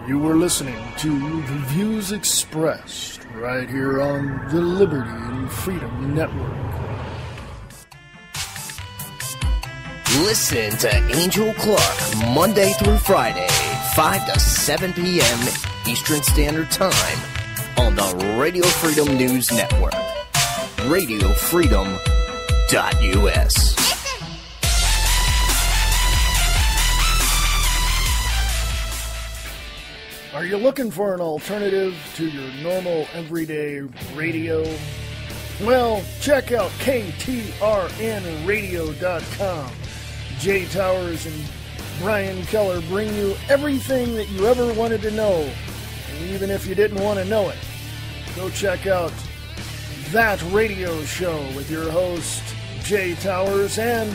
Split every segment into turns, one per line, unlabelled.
You were listening to the views expressed right here on the Liberty and Freedom Network.
Listen to Angel Clark Monday through Friday, 5 to 7 p.m. Eastern Standard Time on the Radio Freedom News Network. RadioFreedom.us.
Are you looking for an alternative to your normal everyday radio? Well, check out KTRNradio.com. Jay Towers and Brian Keller bring you everything that you ever wanted to know. And even if you didn't want to know it, go check out That Radio Show with your host, Jay Towers, and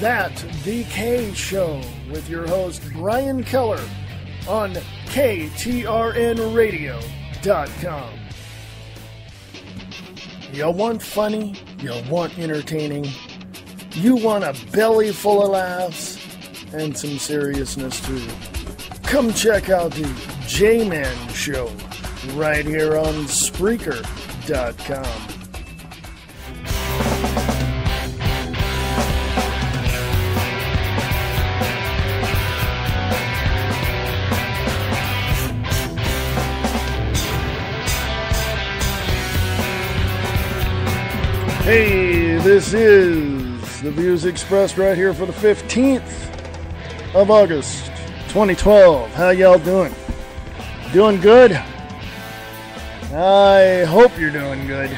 That DK Show with your host, Brian Keller, on KTRNradio.com. You want funny? You want entertaining? You want a belly full of laughs? And some seriousness too. Come check out the J-Man Show right here on Spreaker.com. Hey, this is the views expressed right here for the 15th of August, 2012. How y'all doing? Doing good? I hope you're doing good.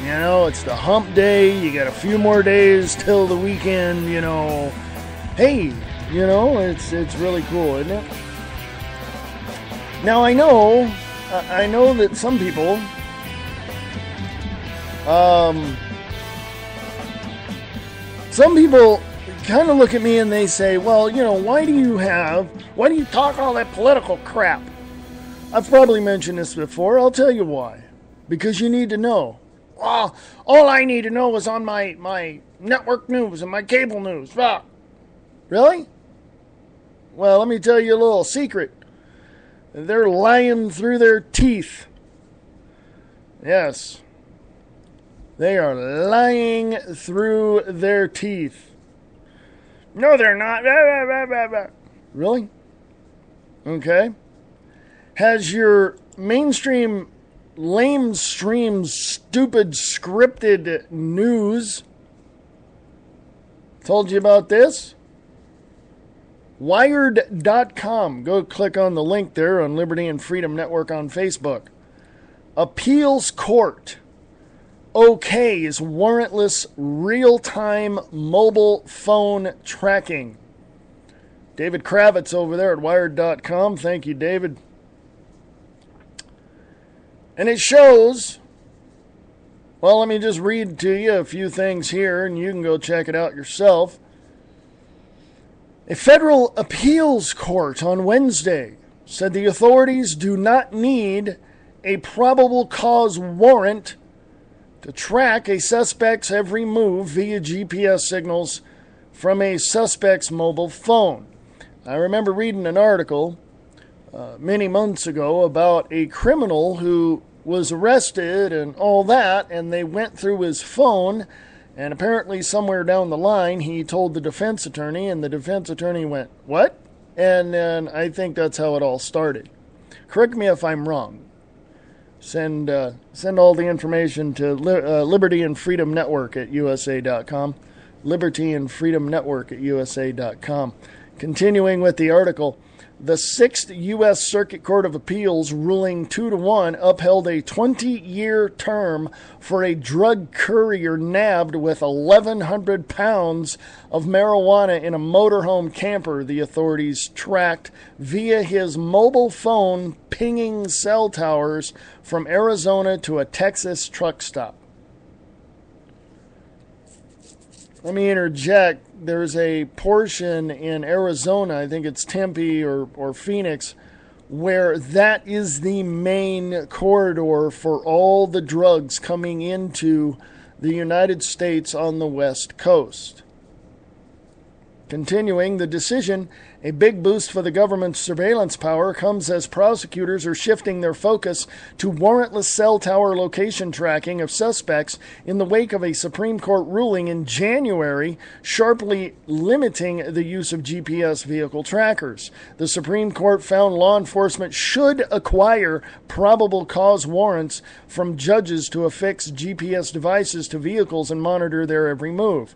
You know, it's the hump day. You got a few more days till the weekend, you know. Hey, you know, it's really cool, isn't it? Now, I know that some people... some people kind of look at me and they say, well, you know, why do you talk all that political crap? I've probably mentioned this before. I'll tell you why. Because you need to know. Well, all I need to know is on my network news and my cable news. Ah. Really? Well, let me tell you a little secret. They're lying through their teeth. Yes. They are lying through their teeth. No, they're not. Really? Okay. Has your mainstream, lamestream, stupid, scripted news told you about this? Wired.com. Go click on the link there on Liberty and Freedom Network on Facebook. Appeals Court okays warrantless real-time mobile phone tracking. David Kravitz over there at Wired.com. Thank you, David. And it shows, well, let me just read to you a few things here, and you can go check it out yourself. A federal appeals court on Wednesday said the authorities do not need a probable cause warrant to track a suspect's every move via GPS signals from a suspect's mobile phone. I remember reading an article many months ago about a criminal who was arrested and all that, and they went through his phone, and apparently somewhere down the line he told the defense attorney, and the defense attorney went, "What?" And then I think that's how it all started. Correct me if I'm wrong. Send all the information to Liberty and Freedom Network at USA.com. Liberty and Freedom Network at USA.com. Continuing with the article, the 6th U.S. Circuit Court of Appeals ruling 2-1 upheld a 20-year term for a drug courier nabbed with 1,100 pounds of marijuana in a motorhome camper the authorities tracked via his mobile phone pinging cell towers from Arizona to a Texas truck stop. Let me interject. There's a portion in Arizona, I think it's Tempe or Phoenix, where that is the main corridor for all the drugs coming into the United States on the West Coast. Continuing, the decision, a big boost for the government's surveillance power, comes as prosecutors are shifting their focus to warrantless cell tower location tracking of suspects in the wake of a Supreme Court ruling in January sharply limiting the use of GPS vehicle trackers. The Supreme Court found law enforcement should acquire probable cause warrants from judges to affix GPS devices to vehicles and monitor their every move.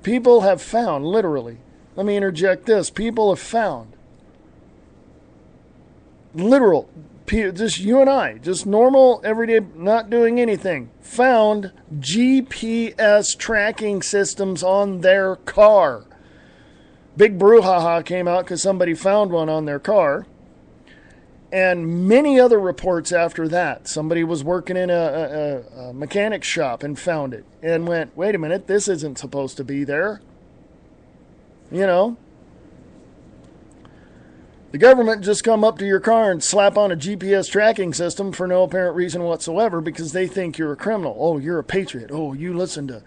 People have found, literally, let me interject this. People have found, just you and I, just normal, everyday, not doing anything, found GPS tracking systems on their car. Big brouhaha came out because somebody found one on their car. And many other reports after that. Somebody was working in a mechanic shop and found it and went, wait a minute, this isn't supposed to be there. You know, the government just come up to your car and slap on a GPS tracking system for no apparent reason whatsoever because they think you're a criminal. Oh, you're a patriot. Oh, you listen to,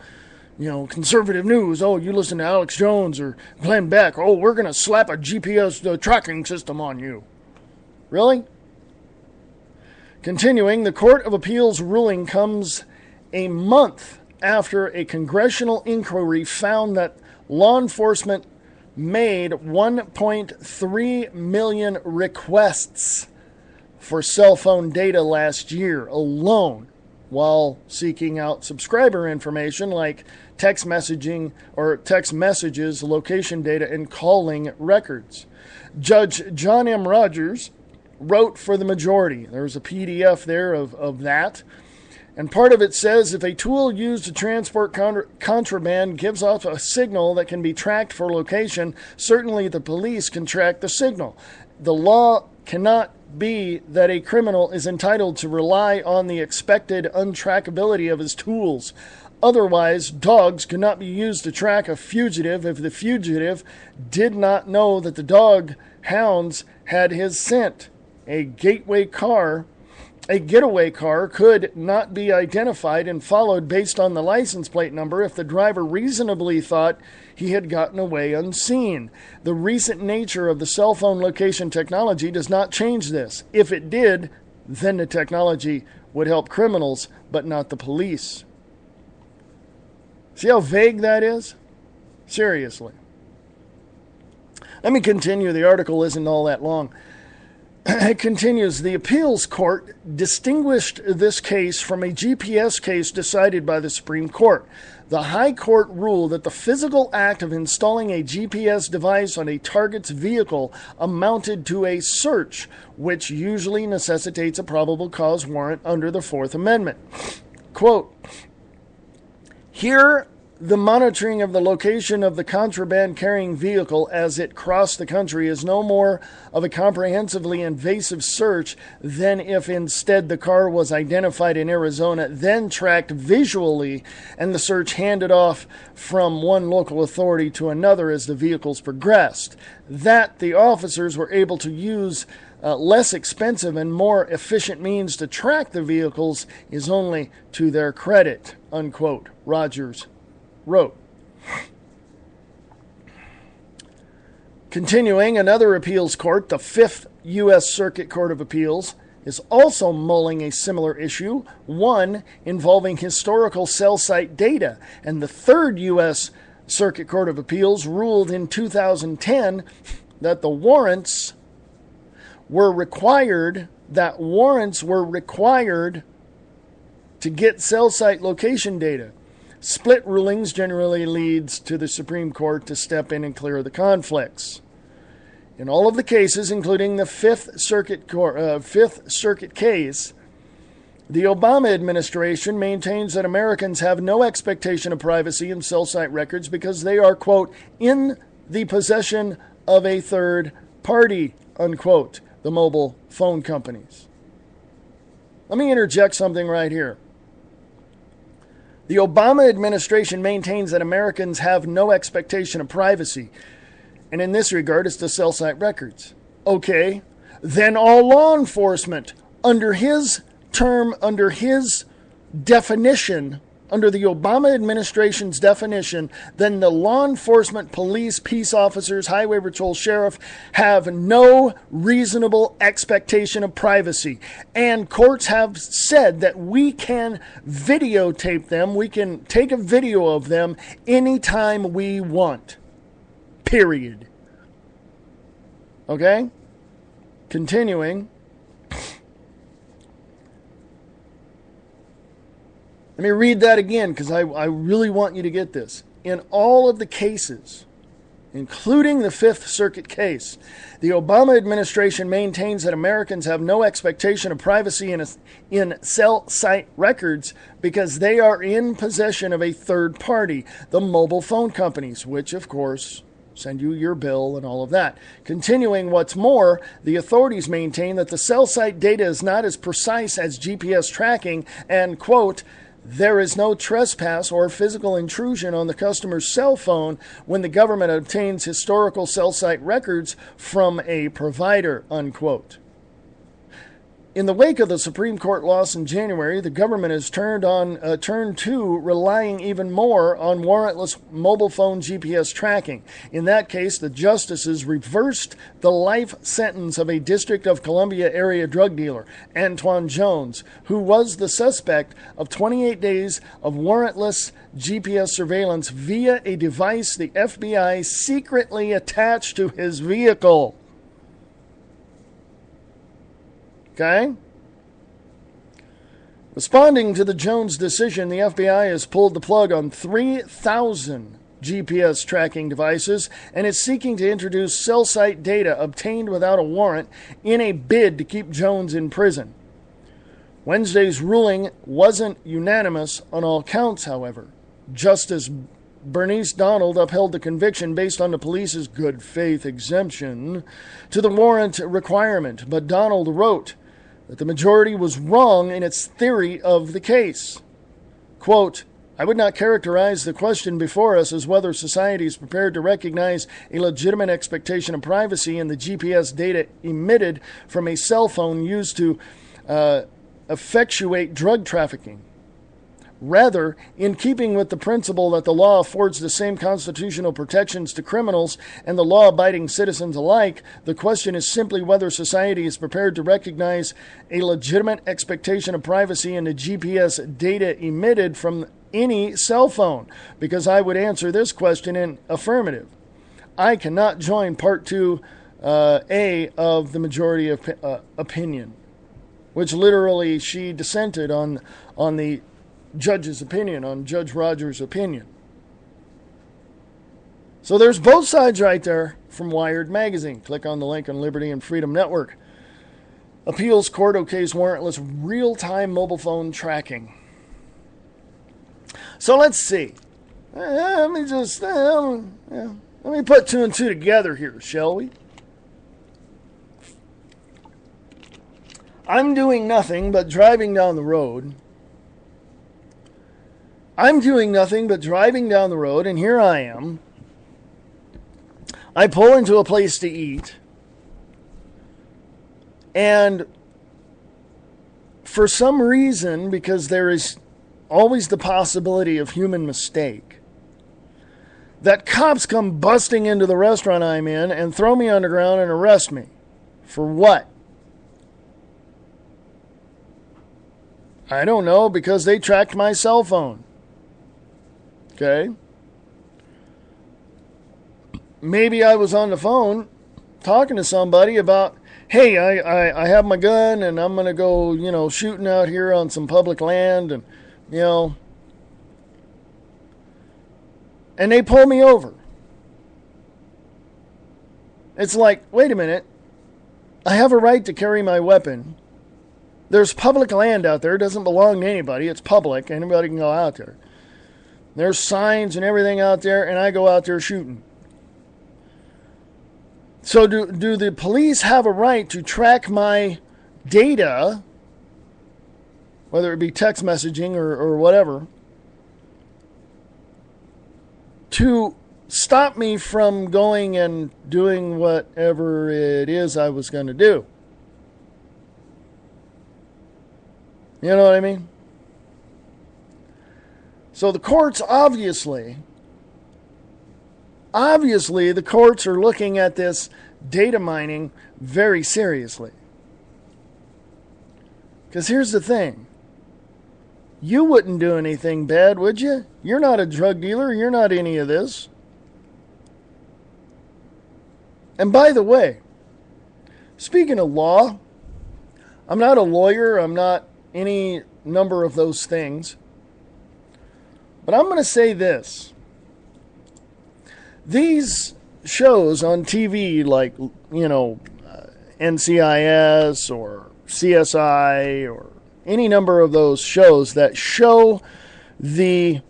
conservative news. Oh, you listen to Alex Jones or Glenn Beck. Oh, we're going to slap a GPS tracking system on you. Really? Continuing, the Court of Appeals ruling comes a month after a congressional inquiry found that law enforcement made 1.3 million requests for cell phone data last year alone, while seeking out subscriber information like text messaging or text messages, location data, and calling records. Judge John M. Rogers wrote for the majority. There's a PDF there of that. And part of it says, if a tool used to transport contraband gives off a signal that can be tracked for location, certainly the police can track the signal. The law cannot be that a criminal is entitled to rely on the expected untrackability of his tools. Otherwise, dogs could not be used to track a fugitive if the fugitive did not know that the dog hounds had his scent. A getaway car could not be identified and followed based on the license plate number if the driver reasonably thought he had gotten away unseen. The recent nature of the cell phone location technology does not change this. If it did, then the technology would help criminals, but not the police. See how vague that is? Seriously. Let me continue. The article isn't all that long. It continues, the appeals court distinguished this case from a GPS case decided by the Supreme Court. The High Court ruled that the physical act of installing a GPS device on a target's vehicle amounted to a search, which usually necessitates a probable cause warrant under the Fourth Amendment. Quote, here, the monitoring of the location of the contraband-carrying vehicle as it crossed the country is no more of a comprehensively invasive search than if instead the car was identified in Arizona, then tracked visually, and the search handed off from one local authority to another as the vehicles progressed. That the officers were able to use less expensive and more efficient means to track the vehicles is only to their credit, unquote, Rogers wrote. Continuing, another appeals court, the Fifth U.S. Circuit Court of Appeals, is also mulling a similar issue, one involving historical cell site data, and the Third U.S. Circuit Court of Appeals ruled in 2010 that warrants were required to get cell site location data. Split rulings generally leads to the Supreme Court to step in and clear the conflicts. In all of the cases, including the Fifth Circuit case, the Obama administration maintains that Americans have no expectation of privacy in cell site records because they are, quote, in the possession of a third party, unquote, the mobile phone companies. Let me interject something right here. The Obama administration maintains that Americans have no expectation of privacy, and in this regard, it's the cell site records. Okay, then all law enforcement, under his definition under the Obama administration's definition, then the law enforcement, police, peace officers, highway patrol, sheriff have no reasonable expectation of privacy. And courts have said that we can videotape them, we can take a video of them anytime we want. Period. Okay? Continuing. Let me read that again because I really want you to get this. In all of the cases, including the Fifth Circuit case, the Obama administration maintains that Americans have no expectation of privacy in cell site records because they are in possession of a third party, the mobile phone companies, which, of course, send you your bill and all of that. Continuing, what's more, the authorities maintain that the cell site data is not as precise as GPS tracking and, quote, there is no trespass or physical intrusion on the customer's cell phone when the government obtains historical cell site records from a provider, unquote. In the wake of the Supreme Court loss in January, the government has turned to relying even more on warrantless mobile phone GPS tracking. In that case, the justices reversed the life sentence of a District of Columbia area drug dealer, Antoine Jones, who was the suspect of 28 days of warrantless GPS surveillance via a device the FBI secretly attached to his vehicle. Okay? Responding to the Jones decision, the FBI has pulled the plug on 3,000 GPS tracking devices and is seeking to introduce cell site data obtained without a warrant in a bid to keep Jones in prison. Wednesday's ruling wasn't unanimous on all counts, however. Justice Bernice Donald upheld the conviction based on the police's good faith exemption to the warrant requirement, but Donald wrote that the majority was wrong in its theory of the case. Quote, I would not characterize the question before us as whether society is prepared to recognize a legitimate expectation of privacy in the GPS data emitted from a cell phone used to effectuate drug trafficking. Rather, in keeping with the principle that the law affords the same constitutional protections to criminals and the law-abiding citizens alike, the question is simply whether society is prepared to recognize a legitimate expectation of privacy in the GPS data emitted from any cell phone, because I would answer this question in affirmative. I cannot join Part 2A of the majority opinion, which literally she dissented on the judge's opinion, on Judge Rogers' opinion. So there's both sides right there from Wired Magazine. Click on the link on Liberty and Freedom Network. Appeals court okays warrantless real-time mobile phone tracking. So let's see. Let me put two and two together here, shall we? I'm doing nothing but driving down the road. And here I am. I pull into a place to eat, and for some reason, because there is always the possibility of human mistake, that cops come busting into the restaurant I'm in and throw me on the ground and arrest me. For what? I don't know, because they tracked my cell phone. Okay? Maybe I was on the phone talking to somebody about, hey, I have my gun and I'm going to go, shooting out here on some public land and, and they pull me over. It's like, wait a minute. I have a right to carry my weapon. There's public land out there. It doesn't belong to anybody. It's public. Anybody can go out there. There's signs and everything out there, and I go out there shooting. So do the police have a right to track my data, whether it be text messaging or whatever, to stop me from going and doing whatever it is I was going to do? You know what I mean? So the courts obviously the courts are looking at this data mining very seriously. Because here's the thing. You wouldn't do anything bad, would you? You're not a drug dealer. You're not any of this. And by the way, speaking of law, I'm not a lawyer. I'm not any number of those things. But I'm going to say this. These shows on TV like, NCIS or CSI or any number of those shows that show the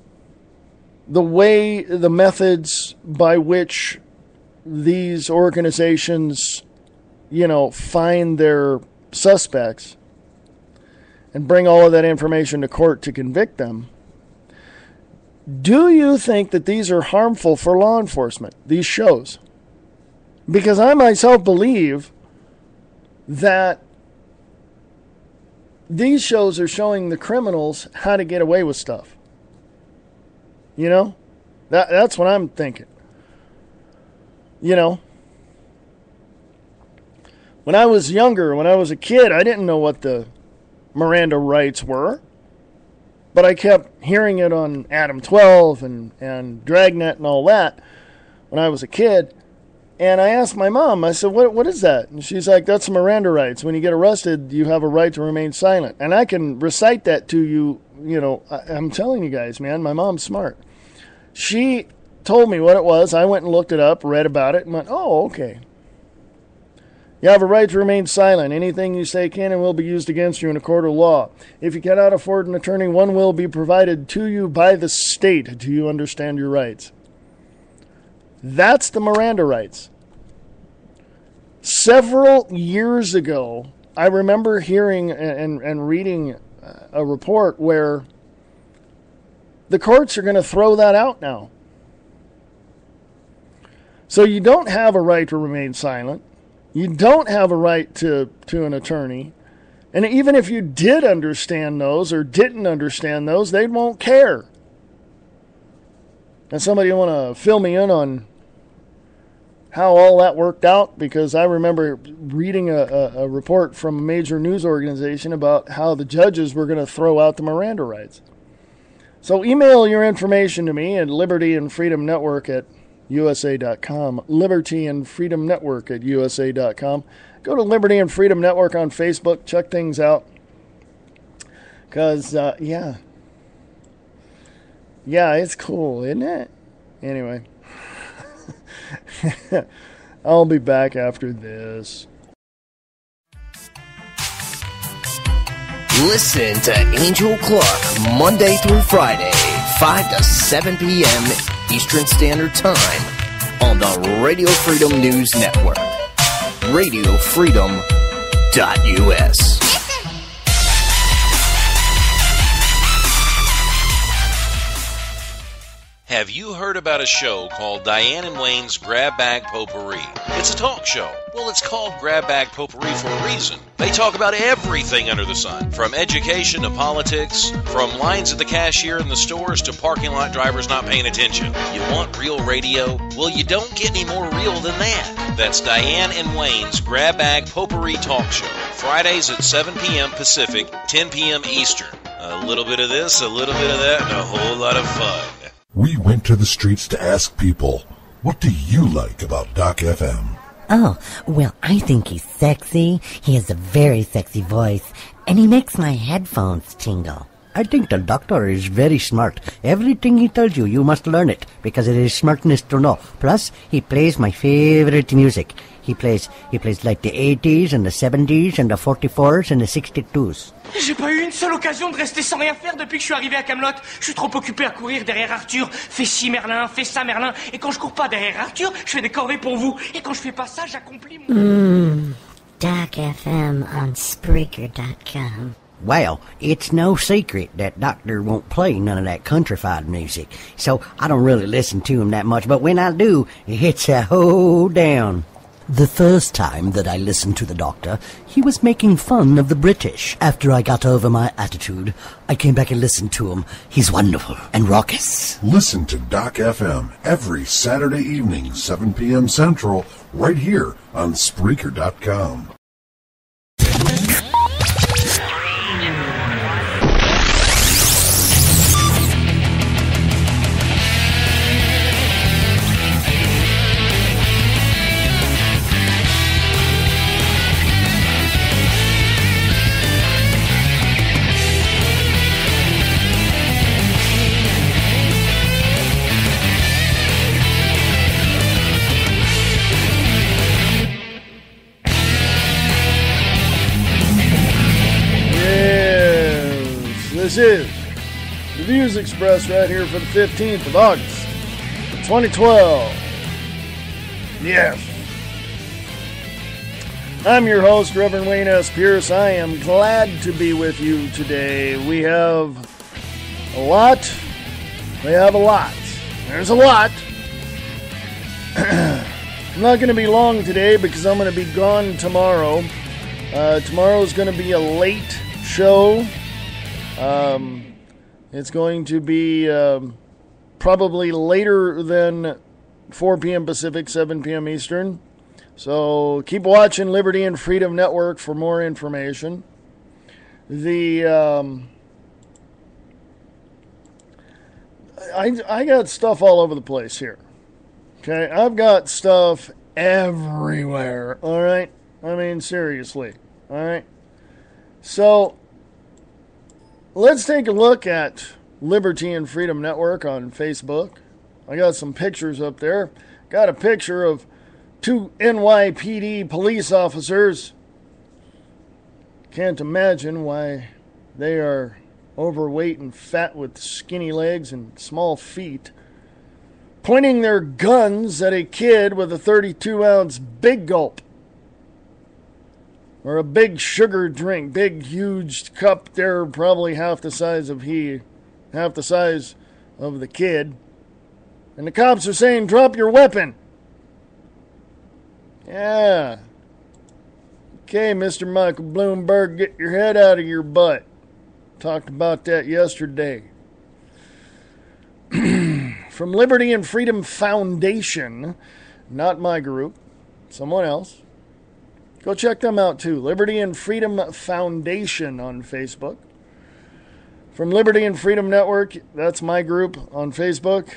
way, the methods by which these organizations, find their suspects and bring all of that information to court to convict them. Do you think that these are harmful for law enforcement, these shows? Because I myself believe that these shows are showing the criminals how to get away with stuff. That's what I'm thinking. When I was younger, when I was a kid, I didn't know what the Miranda rights were. But I kept hearing it on Adam 12 and Dragnet and all that when I was a kid. And I asked my mom, I said, what is that? And she's like, that's Miranda rights. When you get arrested, you have a right to remain silent. And I can recite that to you, I'm telling you guys, man, my mom's smart. She told me what it was. I went and looked it up, read about it, and went, oh, okay. You have a right to remain silent. Anything you say can and will be used against you in a court of law. If you cannot afford an attorney, one will be provided to you by the state. Do you understand your rights? That's the Miranda rights. Several years ago, I remember hearing and reading a report where the courts are going to throw that out now. So you don't have a right to remain silent. You don't have a right to an attorney. And even if you did understand those or didn't understand those, they won't care. And somebody want to fill me in on how all that worked out? Because I remember reading a report from a major news organization about how the judges were going to throw out the Miranda rights. So email your information to me at Liberty and Freedom Network at USA.com. Liberty and Freedom Network at USA.com. Go to Liberty and Freedom Network on Facebook. Check things out. Because, yeah, it's cool, isn't it? Anyway. I'll be back after this.
Listen to Angel Clark Monday through Friday, 5 to 7 p.m. Eastern Standard Time on the Radio Freedom News Network. RadioFreedom.us.
Have you heard about a show called Diane and Wayne's Grab Bag Potpourri? It's a talk show. Well, it's called Grab Bag Potpourri for a reason. They talk about everything under the sun, from education to politics, from lines at the cashier in the stores to parking lot drivers not paying attention. You want real radio? Well, you don't get any more real than that. That's Diane and Wayne's Grab Bag Potpourri Talk Show. Fridays at 7 p.m. Pacific, 10 p.m. Eastern. A little bit of this, a little bit of that, and a whole lot of fun.
We went to the streets to ask people, what do you like about Doc FM?
Oh, well, I think he's sexy. He has a very sexy voice, and he makes my headphones tingle.
I think the doctor is very smart. Everything he tells you, you must learn it, because it is smartness to know. Plus, he plays my favorite music. He plays like the 80s and the 70s and the 44s and the 62s.
J'ai pas eu une seule occasion de rester sans rien faire depuis que je suis arrivé à Camelot. Je suis trop occupé à courir derrière Arthur. Fais ci Merlin, fais ça Merlin. Et quand je cours pas derrière Arthur, je fais des corvées pour vous. Et quand je fais pas ça, j'accomplis mon...
Doc FM on Spreaker.com.
Well, it's no secret that Doctor won't play none of that countrified music, so I don't really listen to him that much, but when I do, it's a hold down. The first time that I listened to the doctor, he was making fun of the British. After I got over my attitude, I came back and listened to him. He's wonderful and raucous.
Listen to Doc FM every Saturday evening, 7 p.m. Central, right here on Spreaker.com.
This is the Views Expressed right here for the 15th of August, 2012. Yes. I'm your host, Reverend Wayne S. Pierce. I am glad to be with you today. We have a lot. There's a lot. I'm not going to be long today because I'm going to be gone tomorrow. Tomorrow's going to be a late show. It's going to be probably later than 4 p.m. Pacific, 7 p.m. Eastern. So keep watching Liberty and Freedom Network for more information. I got stuff all over the place here. Okay, I've got stuff everywhere. All right, I mean seriously. All right, so let's take a look at Liberty and Freedom Network on Facebook. I got some pictures up there. Got a picture of 2 NYPD police officers. Can't imagine why they are overweight and fat with skinny legs and small feet, pointing their guns at a kid with a 32-ounce Big Gulp. Or a big sugar drink, big, huge cup there, probably half the size of the kid. And the cops are saying, drop your weapon. Yeah. Okay, Mr. Michael Bloomberg, get your head out of your butt. Talked about that yesterday. From Liberty and Freedom Foundation, not my group, someone else. Go check them out too. Liberty and Freedom Foundation on Facebook. From Liberty and Freedom Network, that's my group on Facebook.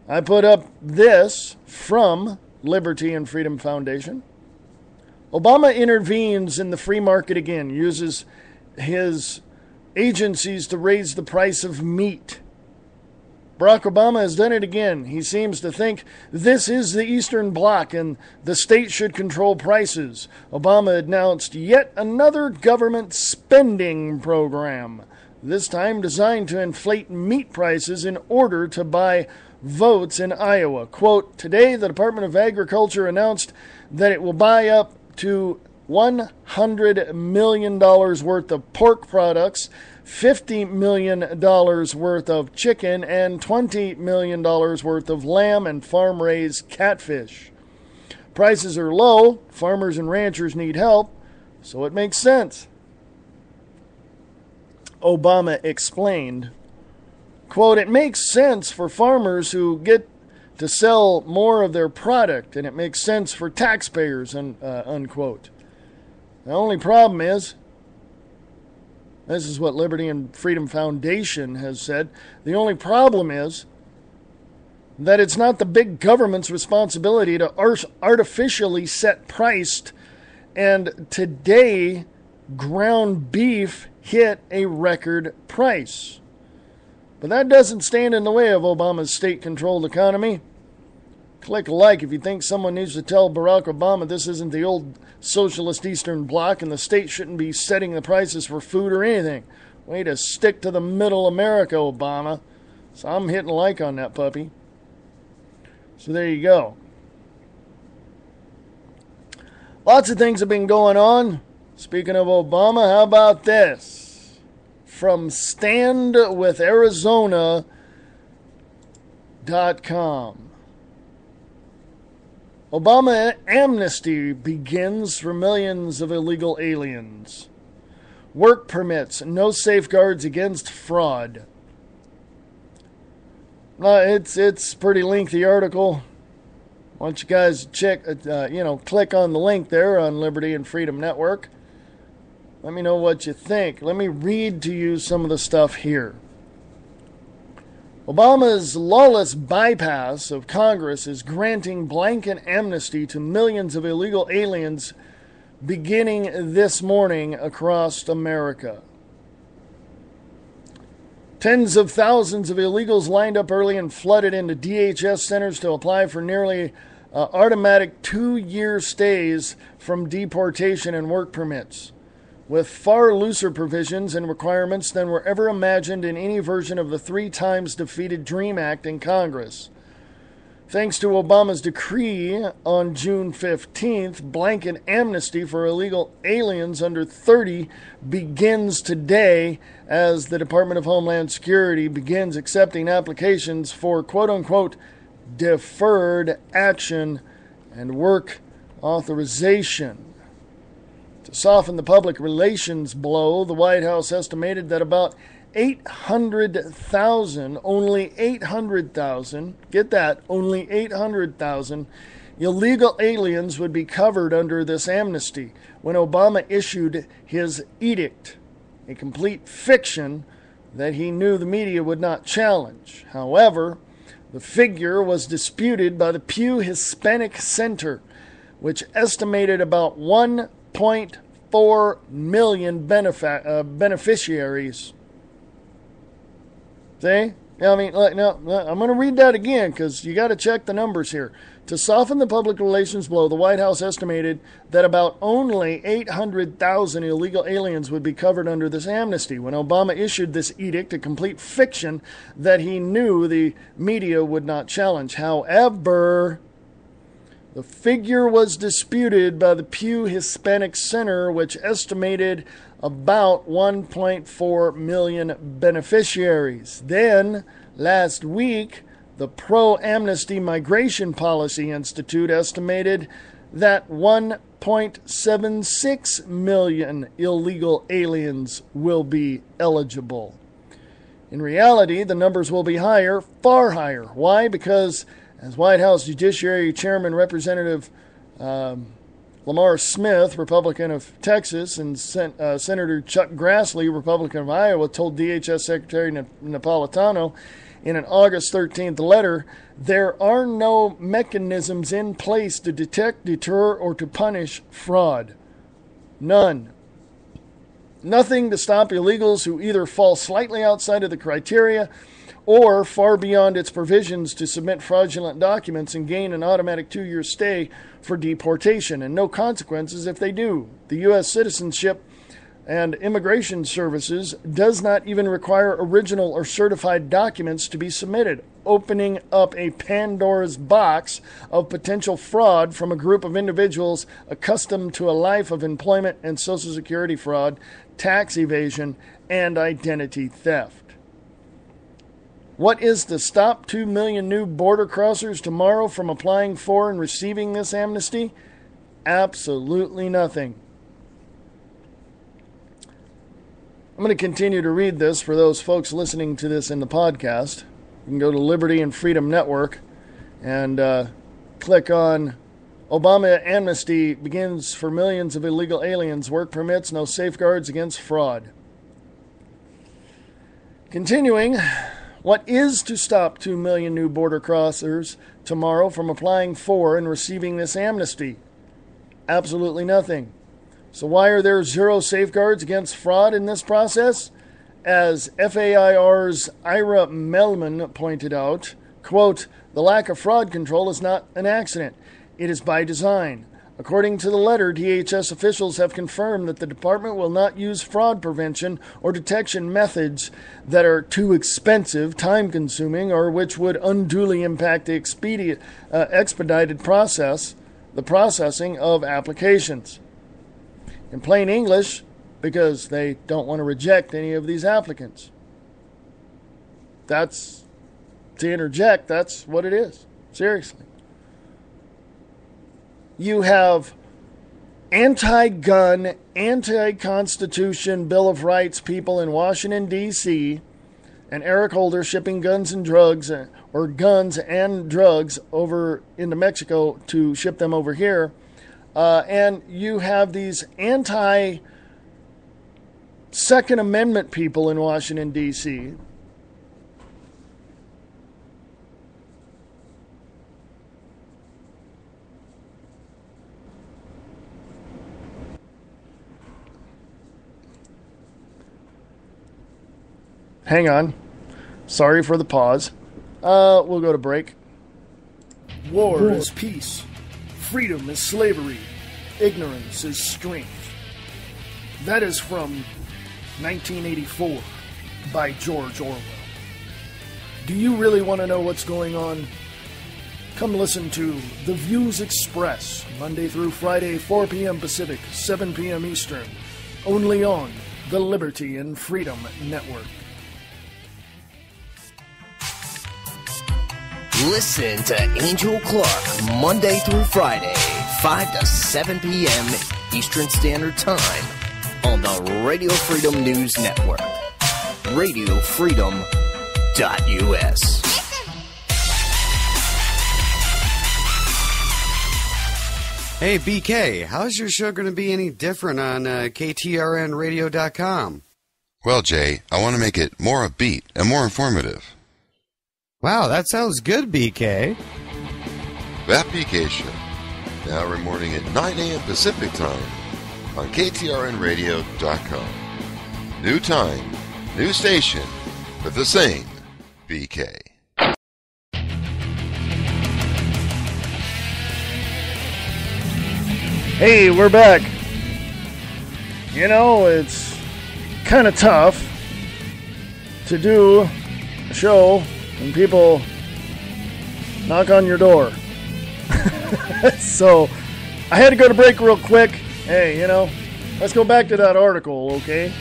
I put up this from Liberty and Freedom Foundation. Obama intervenes in the free market again, uses his agencies to raise the price of meat. Barack Obama has done it again. He seems to think this is the Eastern Bloc and the state should control prices. Obama announced yet another government spending program, this time designed to inflate meat prices in order to buy votes in Iowa. Quote, today the Department of Agriculture announced that it will buy up to $100 million worth of pork products, $50 million worth of chicken, and $20 million worth of lamb and farm-raised catfish. Prices are low, farmers and ranchers need help, so it makes sense. Obama explained, quote, it makes sense for farmers who get to sell more of their product, and it makes sense for taxpayers, unquote. The only problem is, this is what Liberty and Freedom Foundation has said, the only problem is that it's not the big government's responsibility to artificially set price, and today ground beef hit a record price. But that doesn't stand in the way of Obama's state-controlled economy. Click a like if you think someone needs to tell Barack Obama this isn't the old socialist Eastern Bloc and the state shouldn't be setting the prices for food or anything. Way to stick to the middle America, Obama. So I'm hitting like on that puppy. So there you go. Lots of things have been going on. Speaking of Obama, how about this? From StandWithArizona.com. Obama amnesty begins for millions of illegal aliens. Work permits, no safeguards against fraud. It's a pretty lengthy article. Why don't you guys click on the link there on Liberty and Freedom Network. Let me know what you think. Let me read to you some of the stuff here. Obama's lawless bypass of Congress is granting blanket amnesty to millions of illegal aliens beginning this morning across America. Tens of thousands of illegals lined up early and flooded into DHS centers to apply for nearly automatic 2-year stays from deportation and work permits, with far looser provisions and requirements than were ever imagined in any version of the 3 times defeated DREAM Act in Congress. Thanks to Obama's decree on June 15th, blanket amnesty for illegal aliens under 30 begins today as the Department of Homeland Security begins accepting applications for quote-unquote deferred action and work authorization. To soften the public relations blow, the White House estimated that about 800,000, only 800,000, get that, only 800,000 illegal aliens would be covered under this amnesty when Obama issued his edict, a complete fiction that he knew the media would not challenge. However, the figure was disputed by the Pew Hispanic Center, which estimated about 1.4 million beneficiaries. See? I mean, no, I'm going to read that again because you got to check the numbers here. To soften the public relations blow, the White House estimated that about only 800,000 illegal aliens would be covered under this amnesty when Obama issued this edict, a complete fiction that he knew the media would not challenge. However, the figure was disputed by the Pew Hispanic Center, which estimated about 1.4 million beneficiaries. Then, last week, the Pro-Amnesty Migration Policy Institute estimated that 1.76 million illegal aliens will be eligible. In reality, the numbers will be higher, far higher. Why? Because, as White House Judiciary Chairman Representative Lamar Smith, Republican of Texas, and Senator Chuck Grassley, Republican of Iowa, told DHS Secretary Napolitano in an August 13th letter, there are no mechanisms in place to detect, deter, or to punish fraud. None. Nothing to stop illegals who either fall slightly outside of the criteria or far beyond its provisions to submit fraudulent documents and gain an automatic 2-year stay for deportation, and no consequences if they do. The U.S. Citizenship and Immigration Services does not even require original or certified documents to be submitted, opening up a Pandora's box of potential fraud from a group of individuals accustomed to a life of employment and Social Security fraud, tax evasion, and identity theft. What is to stop 2 million new border crossers tomorrow from applying for and receiving this amnesty? Absolutely nothing. I'm going to continue to read this for those folks listening to this in the podcast. You can go to Liberty and Freedom Network and click on Obama amnesty begins for millions of illegal aliens, work permits, no safeguards against fraud. Continuing, what is to stop 2 million new border crossers tomorrow from applying for and receiving this amnesty? Absolutely nothing. So why are there zero safeguards against fraud in this process? As FAIR's Ira Melman pointed out, quote, the lack of fraud control is not an accident. It is by design. According to the letter, DHS officials have confirmed that the department will not use fraud prevention or detection methods that are too expensive, time-consuming, or which would unduly impact the expedited processing of applications. In plain English, because they don't want to reject any of these applicants. To interject, that's what it is. Seriously. You have anti-gun, anti-constitution Bill of Rights people in Washington, D.C., and Eric Holder shipping guns and drugs, or guns and drugs over into Mexico to ship them over here. And you have these anti-Second Amendment people in Washington, D.C., hang on. Sorry for the pause. We'll go to break. War is peace. Freedom is slavery. Ignorance is strength. That is from 1984 by George Orwell. Do you really want to know what's going on? Come listen to The Views Express, Monday through Friday, 4 p.m. Pacific, 7 p.m. Eastern, only on the Liberty and Freedom Network.
Listen to Angel Clark Monday through Friday, 5 to 7 p.m. Eastern Standard Time on the Radio Freedom News Network. RadioFreedom.us.
Hey, BK, how's your show going to be any different on KTRNradio.com?
Well, Jay, I want to make it more upbeat and more informative.
Wow, that sounds good, BK.
That BK Show, now every morning at 9 a.m. Pacific Time on KTRNradio.com. New time, new station, but the same BK.
Hey, we're back. You know, it's kind of tough to do a show when people knock on your door. So, I had to go to break real quick. Hey, you know, let's go back to that article, okay?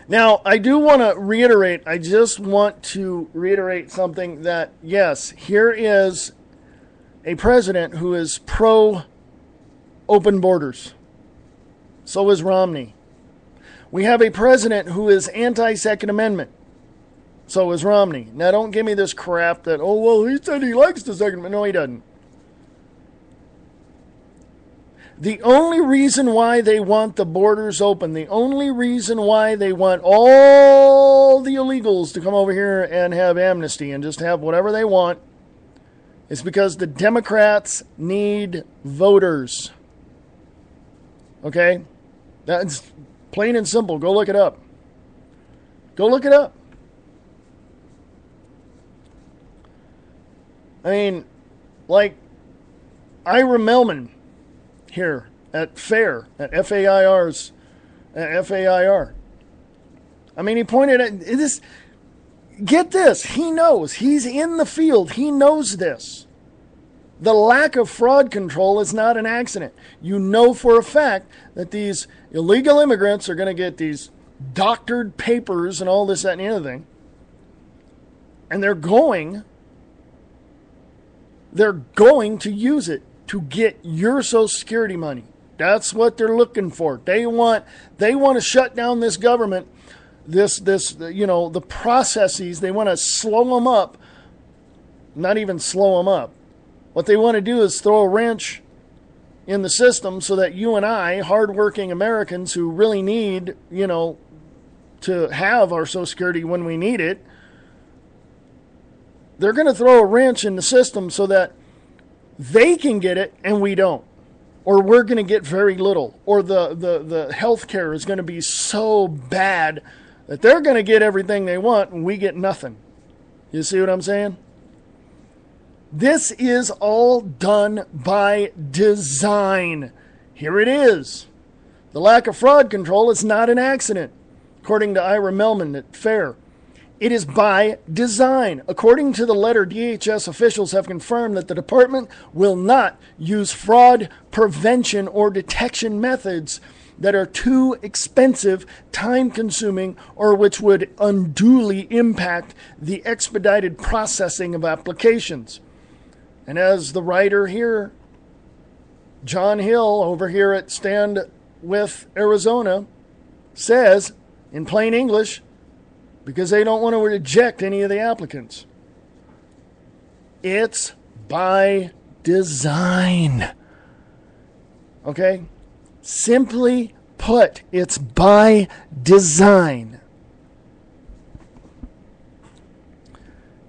Now, I do want to reiterate, I just want to reiterate something that, yes, here is a president who is pro-open borders. So is Romney. We have a president who is anti-Second Amendment. So is Romney. Now, don't give me this crap that, oh, well, he said he likes the Second Amendment. No, he doesn't. The only reason why they want the borders open, the only reason why they want all the illegals to come over here and have amnesty and just have whatever they want, is because the Democrats need voters. Okay? That's plain and simple. Go look it up. Go look it up. I mean, like Ira Melman here at FAIR, at FAIR's, FAIR. I mean, he pointed at this. Get this. He knows. He's in the field. He knows this. The lack of fraud control is not an accident. You know for a fact that these illegal immigrants are going to get these doctored papers and all this, that, and the other thing. And they're going to use it to get your Social Security money. That's what they're looking for. They want to shut down this government, the processes. They want to slow them up. Not even slow them up. What they want to do is throw a wrench in the system so that you and I, hardworking Americans who really need, to have our Social Security when we need it, they're going to throw a wrench in the system so that they can get it and we don't. Or we're going to get very little. Or the health care is going to be so bad that they're going to get everything they want and we get nothing. You see what I'm saying? This is all done by design. Here it is. The lack of fraud control is not an accident, according to Ira Melman at FAIR. It is by design. According to the letter, DHS officials have confirmed that the department will not use fraud prevention or detection methods that are too expensive, time-consuming, or which would unduly impact the expedited processing of applications. And as the writer here John Hill over here at Stand With Arizona says, in plain English, because they don't want to reject any of the applicants. It's by design. Okay? Simply put, it's by design.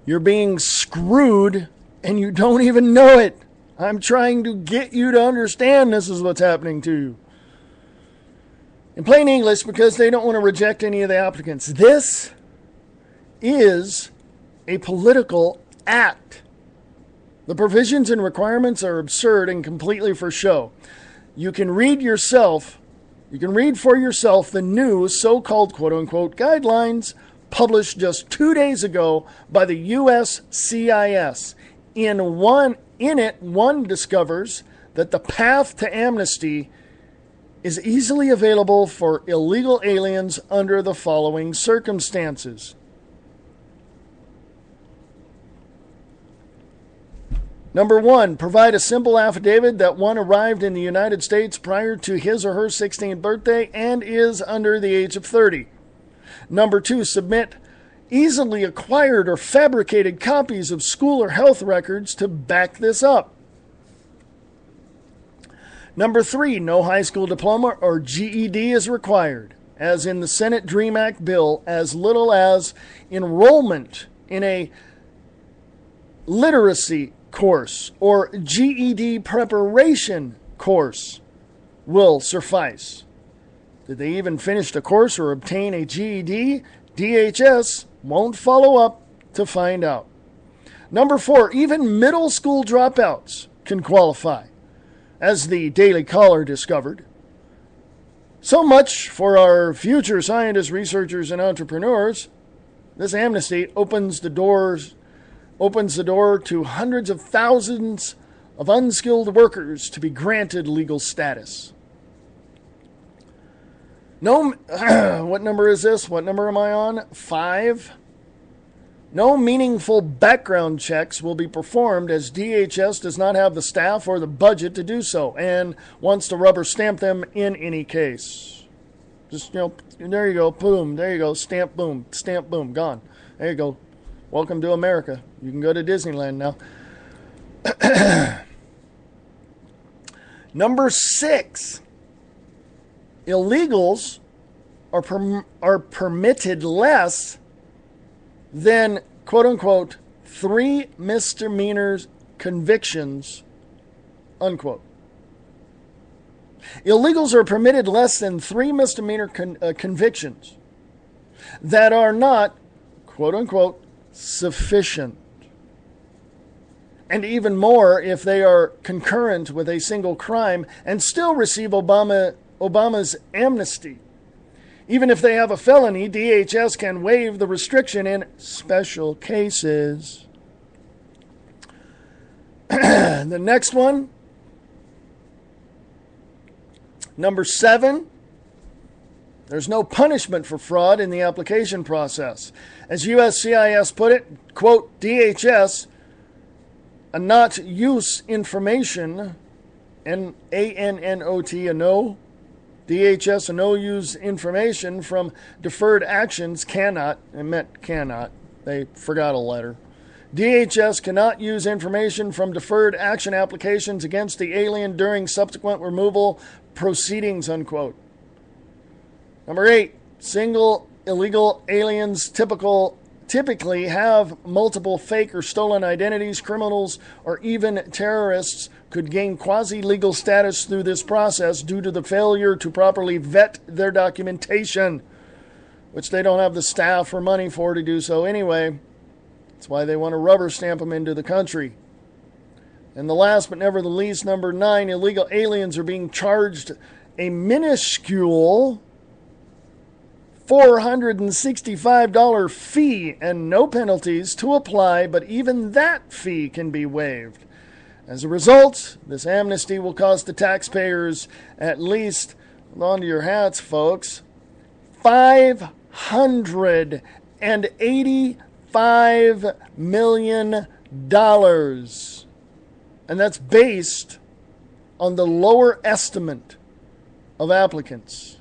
You're being screwed and you don't even know it. I'm trying to get you to understand this is what's happening to you. In plain English, because they don't want to reject any of the applicants. This is a political act. The provisions and requirements are absurd and completely for show. You can read for yourself the new so-called quote-unquote guidelines published just 2 days ago by the USCIS. In it, one discovers that the path to amnesty is easily available for illegal aliens under the following circumstances. Number 1, provide a simple affidavit that one arrived in the United States prior to his or her 16th birthday and is under the age of 30. Number 2, submit easily acquired or fabricated copies of school or health records to back this up. Number 3, no high school diploma or GED is required, as in the Senate DREAM Act bill. As little as enrollment in a literacy course or GED preparation course will suffice. Did they even finish the course or obtain a GED? DHS won't follow up to find out. Number 4, even middle school dropouts can qualify, as the Daily Caller discovered. So much for our future scientists, researchers, and entrepreneurs. This amnesty opens the door to hundreds of thousands of unskilled workers to be granted legal status. No, what number is this? What number am I on? 5. No meaningful background checks will be performed, as DHS does not have the staff or the budget to do so and wants to rubber stamp them in any case. Just, there you go, boom, there you go, stamp, boom, gone. There you go. Welcome to America. You can go to Disneyland now. Number 6. Illegals are permitted less than, quote-unquote, 3 misdemeanors convictions, unquote. Illegals are permitted less than 3 misdemeanor convictions that are not, quote-unquote, sufficient. And even more if they are concurrent with a single crime and still receive Obama's amnesty. Even if they have a felony, DHS can waive the restriction in special cases. The next one, number 7, there's no punishment for fraud in the application process. As USCIS put it, quote, DHS a not use information, ANNOT, a no, DHS a no use information from deferred actions cannot, it meant cannot, they forgot a letter. DHS cannot use information from deferred action applications against the alien during subsequent removal proceedings, unquote. Number 8, single illegal aliens typically have multiple fake or stolen identities. Criminals or even terrorists could gain quasi-legal status through this process due to the failure to properly vet their documentation, which they don't have the staff or money for to do so anyway. That's why they want to rubber stamp them into the country. And the last but never the least, number 9, illegal aliens are being charged a minuscule $465 fee and no penalties to apply, but even that fee can be waived. As a result, this amnesty will cost the taxpayers at least, hold on to your hats, folks, $585 million. And that's based on the lower estimate of applicants.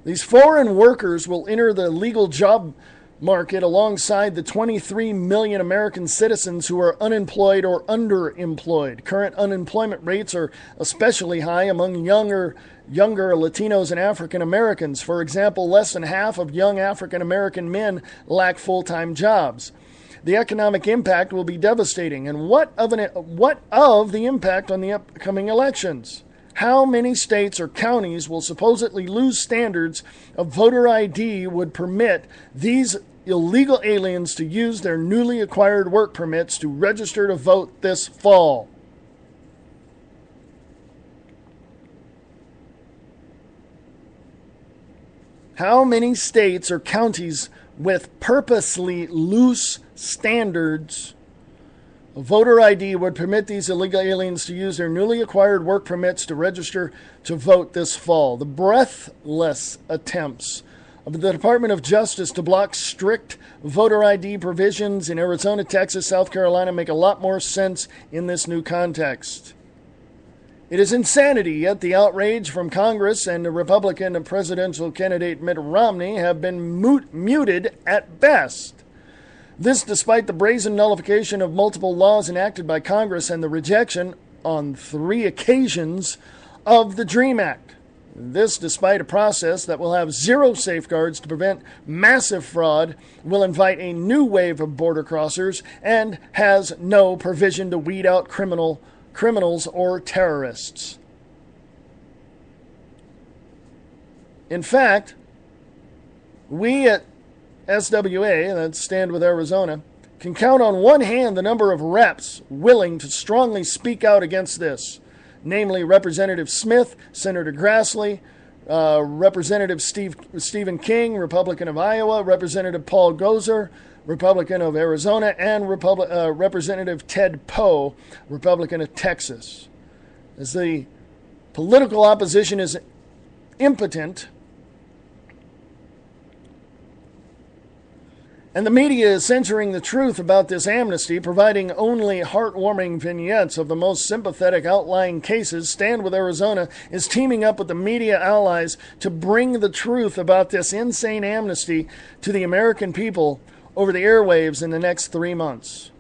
These foreign workers will enter the legal job market alongside the 23 million American citizens who are unemployed or underemployed. Current unemployment rates are especially high among younger Latinos and African Americans. For example, less than half of young African American men lack full-time jobs. The economic impact will be devastating. And what of the impact on the upcoming elections? How many states or counties will supposedly lose standards of voter ID would permit these illegal aliens to use their newly acquired work permits to register to vote this fall? How many states or counties with purposely loose standards of voter ID would permit these illegal aliens to use their newly acquired work permits to register to vote this fall? The breathless attempts of the Department of Justice to block strict voter ID provisions in Arizona, Texas, South Carolina make a lot more sense in this new context. It is insanity, yet the outrage from Congress and the Republican presidential candidate Mitt Romney have been muted at best. This despite the brazen nullification of multiple laws enacted by Congress and the rejection on 3 occasions of the DREAM Act. This despite a process that will have zero safeguards to prevent massive fraud, will invite a new wave of border crossers, and has no provision to weed out criminals or terrorists. In fact, we at SWA, that's Stand With Arizona, can count on one hand the number of reps willing to strongly speak out against this, namely Representative Smith, Senator Grassley, Representative Stephen King, Republican of Iowa, Representative Paul Gozer, Republican of Arizona, and Representative Ted Poe, Republican of Texas. As the political opposition is impotent, and the media is censoring the truth about this amnesty, providing only heartwarming vignettes of the most sympathetic outlying cases, Stand With Arizona is teaming up with the media allies to bring the truth about this insane amnesty to the American people over the airwaves in the next 3 months.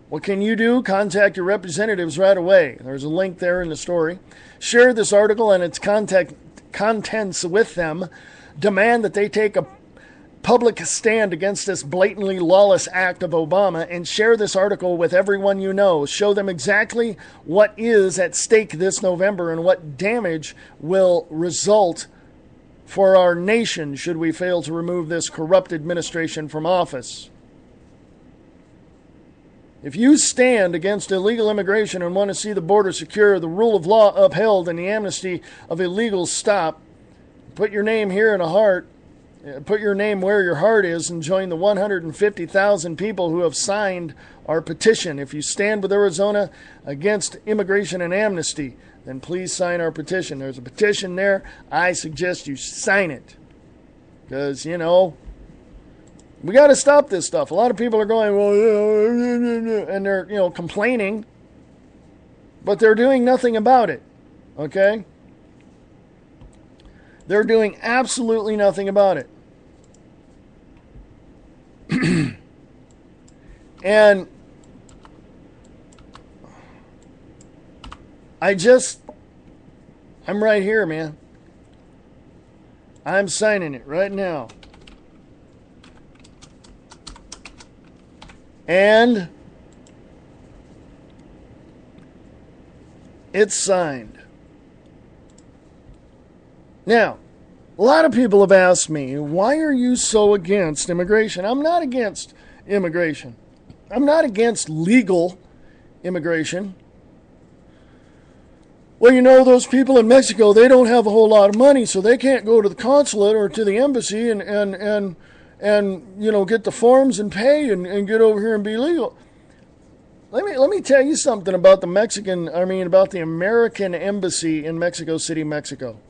What can you do? Contact your representatives right away. There's a link there in the story. Share this article and its contents with them. Demand that they take a public stand against this blatantly lawless act of Obama, and share this article with everyone you know. Show them exactly what is at stake this November and what damage will result for our nation should we fail to remove this corrupt administration from office. If you stand against illegal immigration and want to see the border secure, the rule of law upheld, and the amnesty of illegals stop, put your name here in a heart. Put your name where your heart is and join the 150,000 people who have signed our petition. If you stand with Arizona against immigration and amnesty, then please sign our petition. There's a petition there. I suggest you sign it. Because, we got to stop this stuff. A lot of people are going, well, and they're, complaining, but they're doing nothing about it. Okay? They're doing absolutely nothing about it. And I'm right here, man. I'm signing it right now. And it's signed. Now, a lot of people have asked me, why are you so against immigration? I'm not against immigration. I'm not against legal immigration. Well, those people in Mexico, they don't have a whole lot of money, so they can't go to the consulate or to the embassy and get the forms and pay and get over here and be legal. Let me tell you something about the American embassy in Mexico City, Mexico.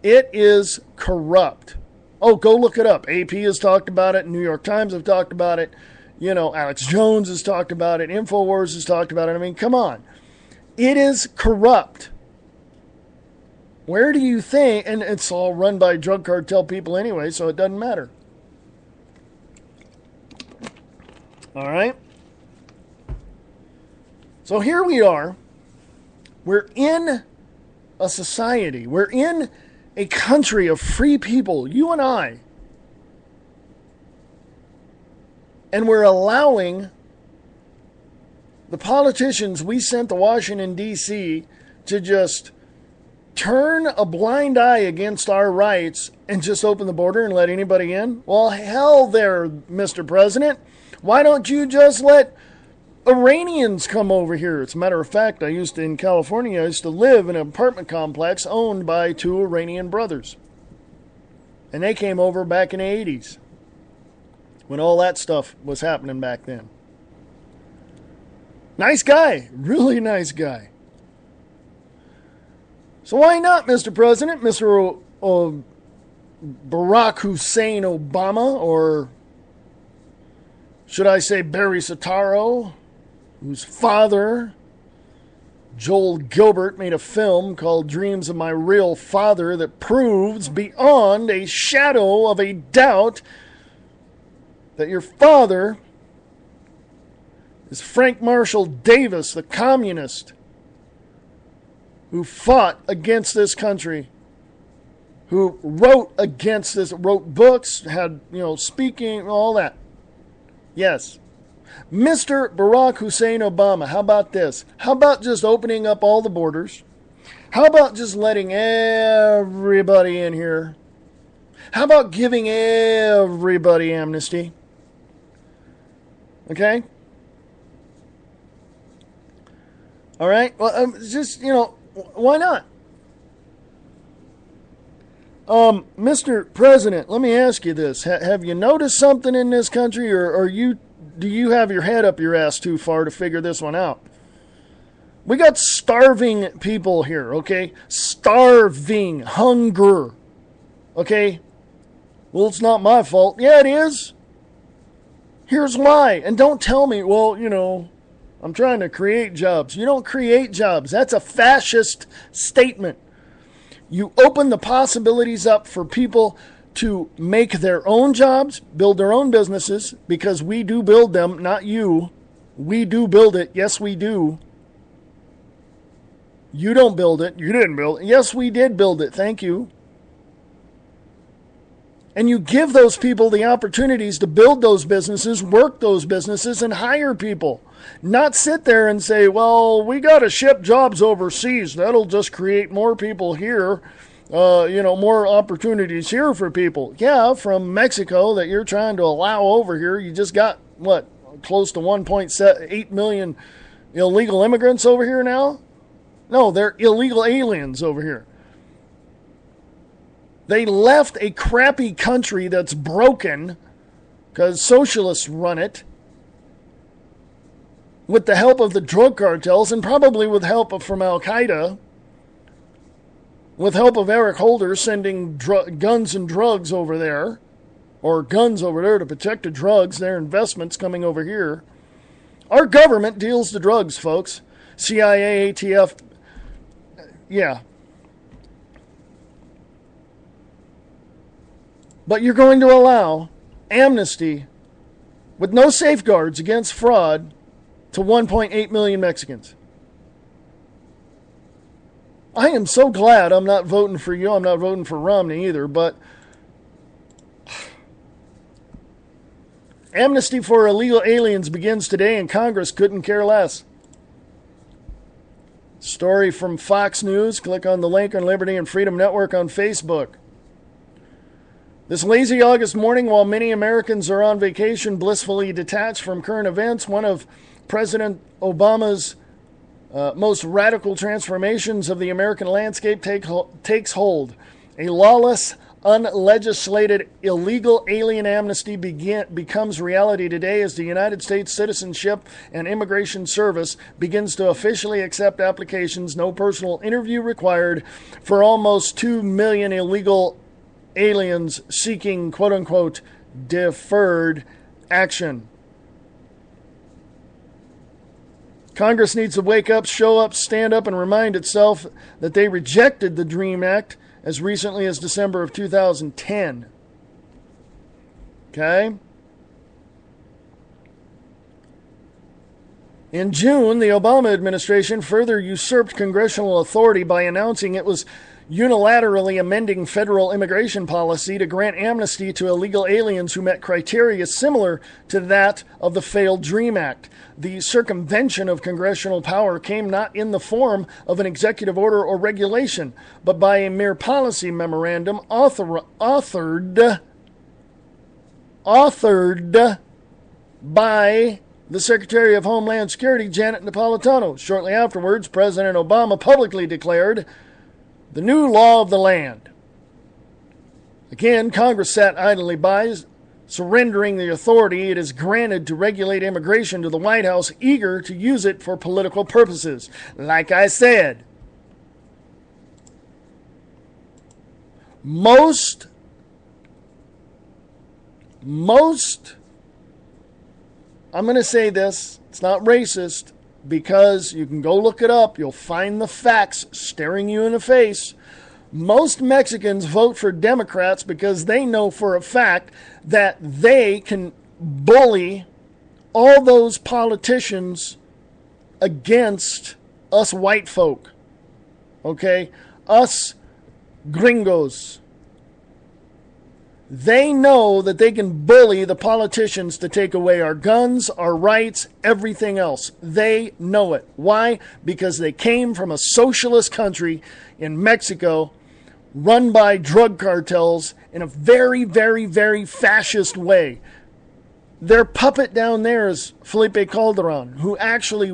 It is corrupt. Oh, go look it up. AP has talked about it. New York Times have talked about it. Alex Jones has talked about it. InfoWars has talked about it. I mean, come on. It is corrupt. Where do you think, and it's all run by drug cartel people anyway, so it doesn't matter. All right? So here we are. We're in a society. We're in a country of free people, you and I. And we're allowing the politicians we sent to Washington, D.C. to just turn a blind eye against our rights and just open the border and let anybody in? Well, hell there, Mr. President. Why don't you just let Iranians come over here? As a matter of fact, in California, I used to live in an apartment complex owned by 2 Iranian brothers. And they came over back in the 80s when all that stuff was happening back then. Nice guy. Really nice guy. So why not, Mr. President, Mr. Barack Hussein Obama, or should I say Barry Soetoro, whose father, Joel Gilbert, made a film called Dreams of My Real Father that proves beyond a shadow of a doubt that your father is Frank Marshall Davis, the communist, who fought against this country, who wrote against this, wrote books, had, speaking, all that. Yes. Mr. Barack Hussein Obama, how about this? How about just opening up all the borders? How about just letting everybody in here? How about giving everybody amnesty? Okay? All right? Well, why not? Mr. President, let me ask you this. Have you noticed something in this country, or do you have your head up your ass too far to figure this one out? We got starving people here, okay? Starving. Hunger. Okay? Well, it's not my fault. Yeah, it is. Here's why. And don't tell me, well, I'm trying to create jobs. You don't create jobs. That's a fascist statement. You open the possibilities up for people to make their own jobs, build their own businesses, because we do build them, not you. We do build it. Yes, we do. You don't build it. You didn't build it. Yes, we did build it. Thank you. And you give those people the opportunities to build those businesses, work those businesses, and hire people. Not sit there and say, well, we got to ship jobs overseas. That'll just create more people here, more opportunities here for people. Yeah, from Mexico that you're trying to allow over here. You just got, close to 1.8 million illegal immigrants over here now? No, they're illegal aliens over here. They left a crappy country that's broken because socialists run it with the help of the drug cartels and probably with help from Al-Qaeda, with help of Eric Holder sending guns and drugs over there, or guns over there to protect the drugs, their investments coming over here. Our government deals the drugs, folks. CIA, ATF, yeah. But you're going to allow amnesty with no safeguards against fraud to 1.8 million Mexicans. I am so glad I'm not voting for you. I'm not voting for Romney either, but amnesty for illegal aliens begins today and Congress couldn't care less. Story from Fox News. Click on the link on Liberty and Freedom Network on Facebook. This lazy August morning, while many Americans are on vacation, blissfully detached from current events, one of President Obama's most radical transformations of the American landscape takes hold. A lawless, unlegislated, illegal alien amnesty becomes reality today as the United States Citizenship and Immigration Service begins to officially accept applications, no personal interview required, for almost 2 million illegal aliens seeking, quote-unquote, deferred action. Congress needs to wake up, show up, stand up, and remind itself that they rejected the DREAM Act as recently as December of 2010. Okay? In June, the Obama administration further usurped congressional authority by announcing it was unilaterally amending federal immigration policy to grant amnesty to illegal aliens who met criteria similar to that of the failed DREAM Act. The circumvention of congressional power came not in the form of an executive order or regulation, but by a mere policy memorandum authored by the Secretary of Homeland Security, Janet Napolitano. Shortly afterwards, President Obama publicly declared the new law of the land. Again, Congress sat idly by, surrendering the authority it is granted to regulate immigration to the White House, eager to use it for political purposes. Like I said, most, I'm going to say this, it's not racist, because you can go look it up. You'll find the facts staring you in the face. Most Mexicans vote for Democrats because they know for a fact that they can bully all those politicians against us white folk. Okay? Us gringos. They know that they can bully the politicians to take away our guns, our rights, everything else. They know it. Why? Because they came from a socialist country in Mexico run by drug cartels in a very, very, very fascist way. Their puppet down there is Felipe Calderon, who actually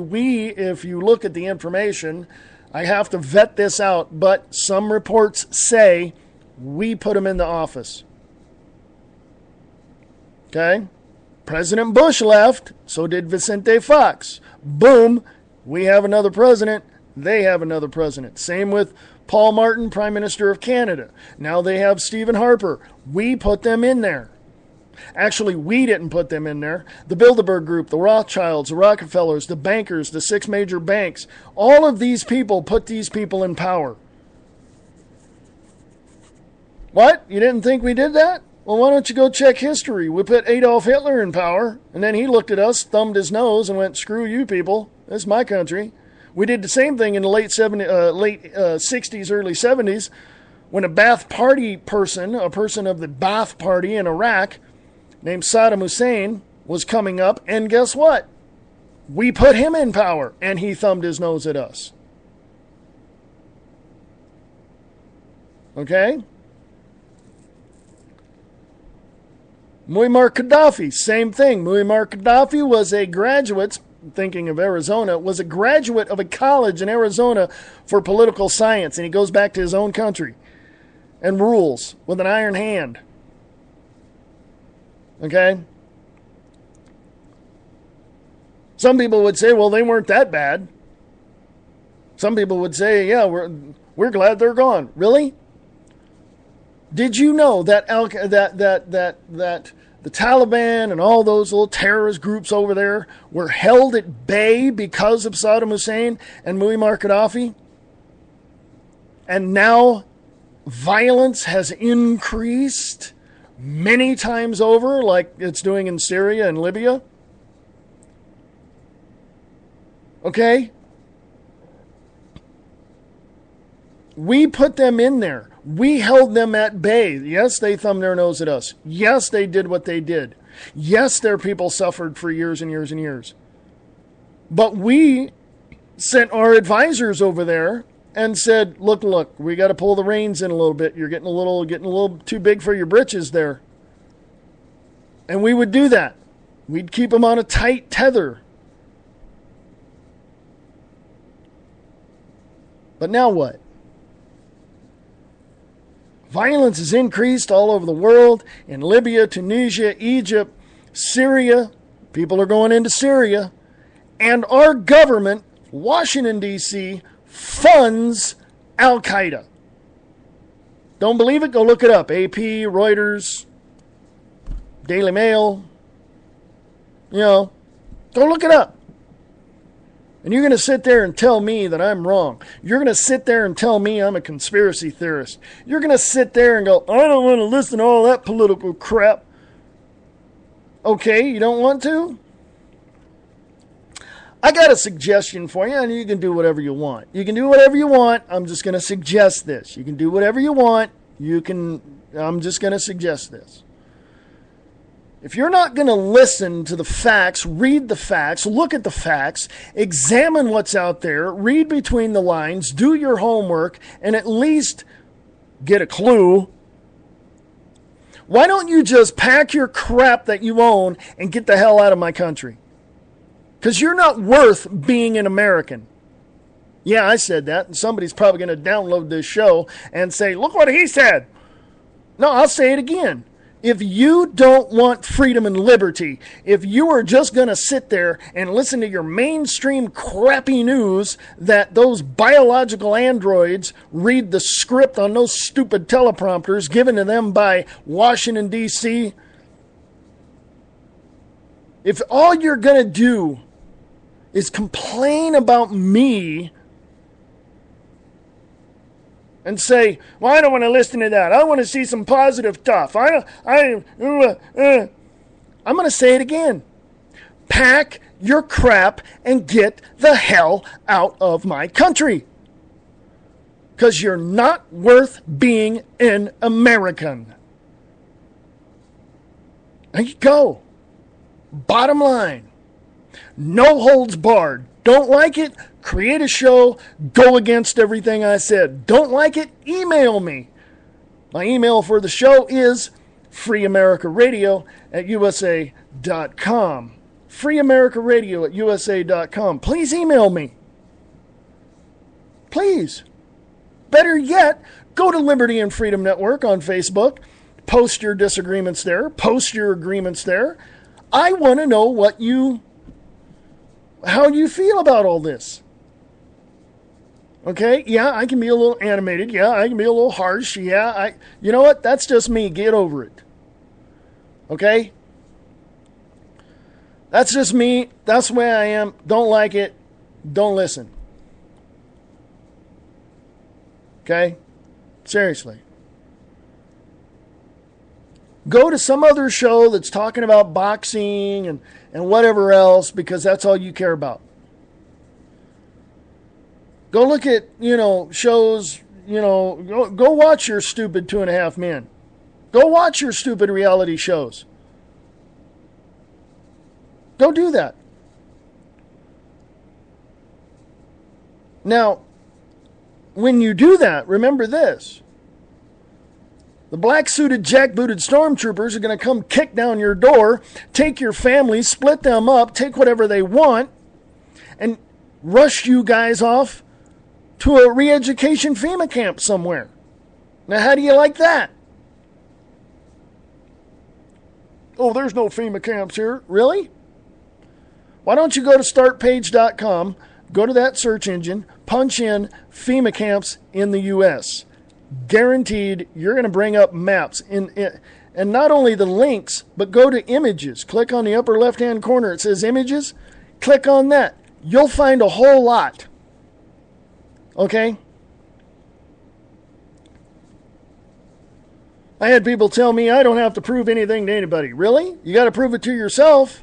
if you look at the information, I have to vet this out, but some reports say we put him in the office. Okay? President Bush left, so did Vicente Fox. Boom, we have another president, they have another president. Same with Paul Martin, Prime Minister of Canada. Now they have Stephen Harper. We put them in there. Actually, we didn't put them in there. The Bilderberg Group, the Rothschilds, the Rockefellers, the bankers, the 6 major banks, all of these people put these people in power. What? You didn't think we did that? Well, why don't you go check history? We put Adolf Hitler in power, and then he looked at us, thumbed his nose, and went, screw you people. This is my country. We did the same thing in the late 60s, early 70s, when a Ba'ath Party person, a person of the Ba'ath Party in Iraq, named Saddam Hussein, was coming up, and guess what? We put him in power, and he thumbed his nose at us. Okay? Muammar Gaddafi, same thing. Muammar Gaddafi was a graduate, thinking of Arizona, was a graduate of a college in Arizona for political science, and he goes back to his own country and rules with an iron hand. Okay? Some people would say, well, they weren't that bad. Some people would say, yeah, we're glad they're gone. Really? Did you know that the Taliban and all those little terrorist groups over there were held at bay because of Saddam Hussein and Muammar Gaddafi? And now violence has increased many times over, like it's doing in Syria and Libya? Okay? We put them in there. We held them at bay. Yes, they thumbed their nose at us. Yes, they did what they did. Yes, their people suffered for years and years and years. But we sent our advisors over there and said, look, we got to pull the reins in a little bit. You're getting a little too big for your britches there. And we would do that. We'd keep them on a tight tether. But now what? Violence has increased all over the world, in Libya, Tunisia, Egypt, Syria. People are going into Syria. And our government, Washington, D.C., funds Al-Qaeda. Don't believe it? Go look it up. AP, Reuters, Daily Mail. Go look it up. And you're going to sit there and tell me that I'm wrong. You're going to sit there and tell me I'm a conspiracy theorist. You're going to sit there and go, I don't want to listen to all that political crap. Okay, you don't want to? I got a suggestion for you, and you can do whatever you want. You can do whatever you want. I'm just going to suggest this. You can do whatever you want. I'm just going to suggest this. If you're not going to listen to the facts, read the facts, look at the facts, examine what's out there, read between the lines, do your homework, and at least get a clue, why don't you just pack your crap that you own and get the hell out of my country? Because you're not worth being an American. Yeah, I said that, and somebody's probably going to download this show and say, look what he said. No, I'll say it again. If you don't want freedom and liberty, if you are just going to sit there and listen to your mainstream crappy news that those biological androids read the script on those stupid teleprompters given to them by Washington, D.C., if all you're going to do is complain about me and say, well, I don't want to listen to that. I want to see some positive stuff. I'm going to say it again. Pack your crap and get the hell out of my country. Because you're not worth being an American. There you go. Bottom line. No holds barred. Don't like it? Create a show, go against everything I said. Don't like it? Email me. My email for the show is freeamericaradio@usa.com. freeamericaradio@usa.com. Please email me. Please. Better yet, go to Liberty and Freedom Network on Facebook. Post your disagreements there. Post your agreements there. I want to know how you feel about all this. Okay, yeah, I can be a little animated. Yeah, I can be a little harsh. Yeah, you know what? That's just me. Get over it. Okay? That's just me. That's the way I am. Don't like it. Don't listen. Okay? Seriously. Go to some other show that's talking about boxing and whatever else, because that's all you care about. Go look at, shows, go watch your stupid 2.5 Men. Go watch your stupid reality shows. Go do that. Now, when you do that, remember this. The black-suited, jack-booted stormtroopers are going to come kick down your door, take your family, split them up, take whatever they want, and rush you guys off to a re-education FEMA camp somewhere. Now, how do you like that? Oh, there's no FEMA camps here. Really? Why don't you go to startpage.com, go to that search engine, punch in FEMA camps in the U.S., guaranteed you're going to bring up maps and not only the links, but go to images. Click on the upper left hand corner. It says images. Click on that. You'll find a whole lot. Okay? I had people tell me I don't have to prove anything to anybody. Really? You got to prove it to yourself.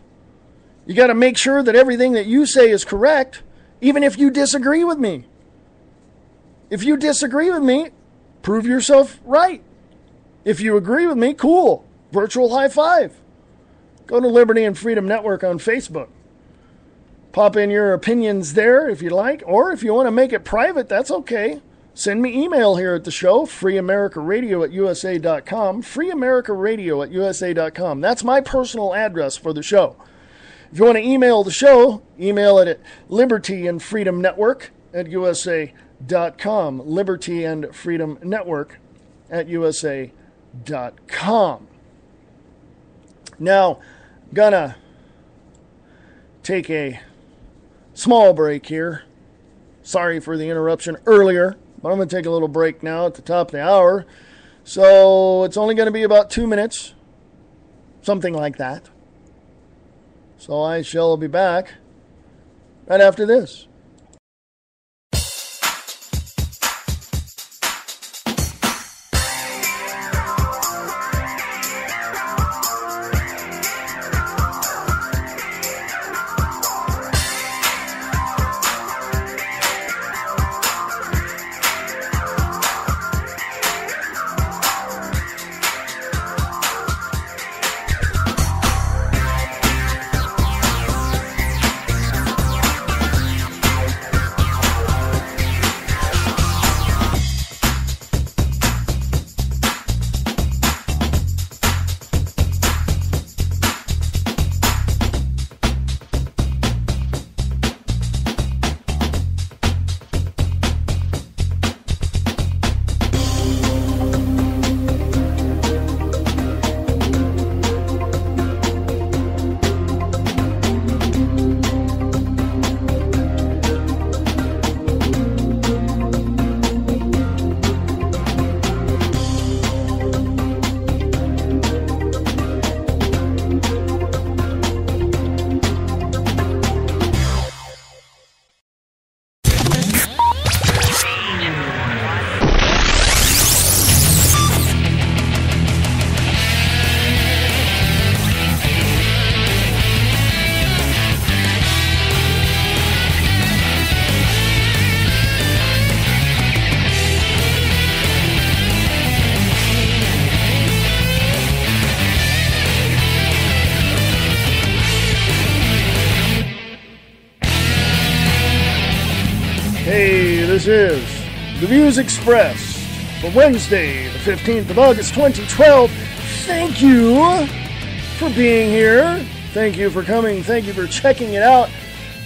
You got to make sure that everything that you say is correct, even if you disagree with me. If you disagree with me, prove yourself right. If you agree with me, cool. Virtual high five. Go to Liberty and Freedom Network on Facebook. Pop in your opinions there if you like, or if you want to make it private, that's okay. Send me email here at the show, freeamericaradio@usa.com, freeamericaradio@usa.com. That's my personal address for the show. If you want to email the show, email it at libertyandfreedomnetwork@usa.com, libertyandfreedomnetwork@usa.com. Now, gonna take a small break here. Sorry for the interruption earlier, but I'm going to take a little break now at the top of the hour. So it's only going to be about 2 minutes, something like that. So I shall be back right after this. This is the views expressed for Wednesday, the 15th of August, 2012. Thank you for being here. Thank you for coming. Thank you for checking it out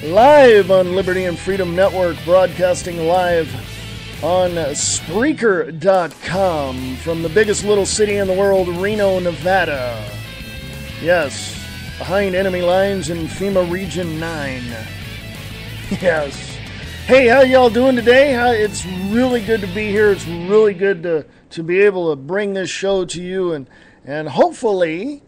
live on Liberty and Freedom Network, broadcasting live on Spreaker.com from the biggest little city in the world, Reno, Nevada. Yes, behind enemy lines in FEMA Region 9. Yes. Hey, how y'all doing today? It's really good to be here. It's really good to be able to bring this show to you and hopefully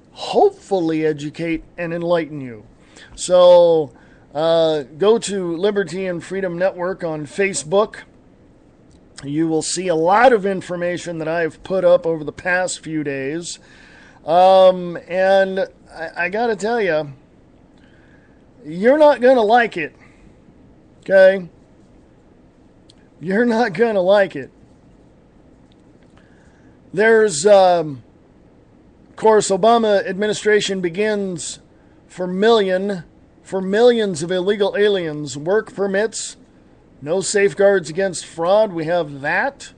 educate and enlighten you. So go to Liberty and Freedom Network on Facebook. You will see a lot of information that I've put up over the past few days. And I got to tell you, you're not going to like it. Okay? You're not going to like it. There's, of course, Obama administration begins for millions of illegal aliens, work permits, no safeguards against fraud. We have that.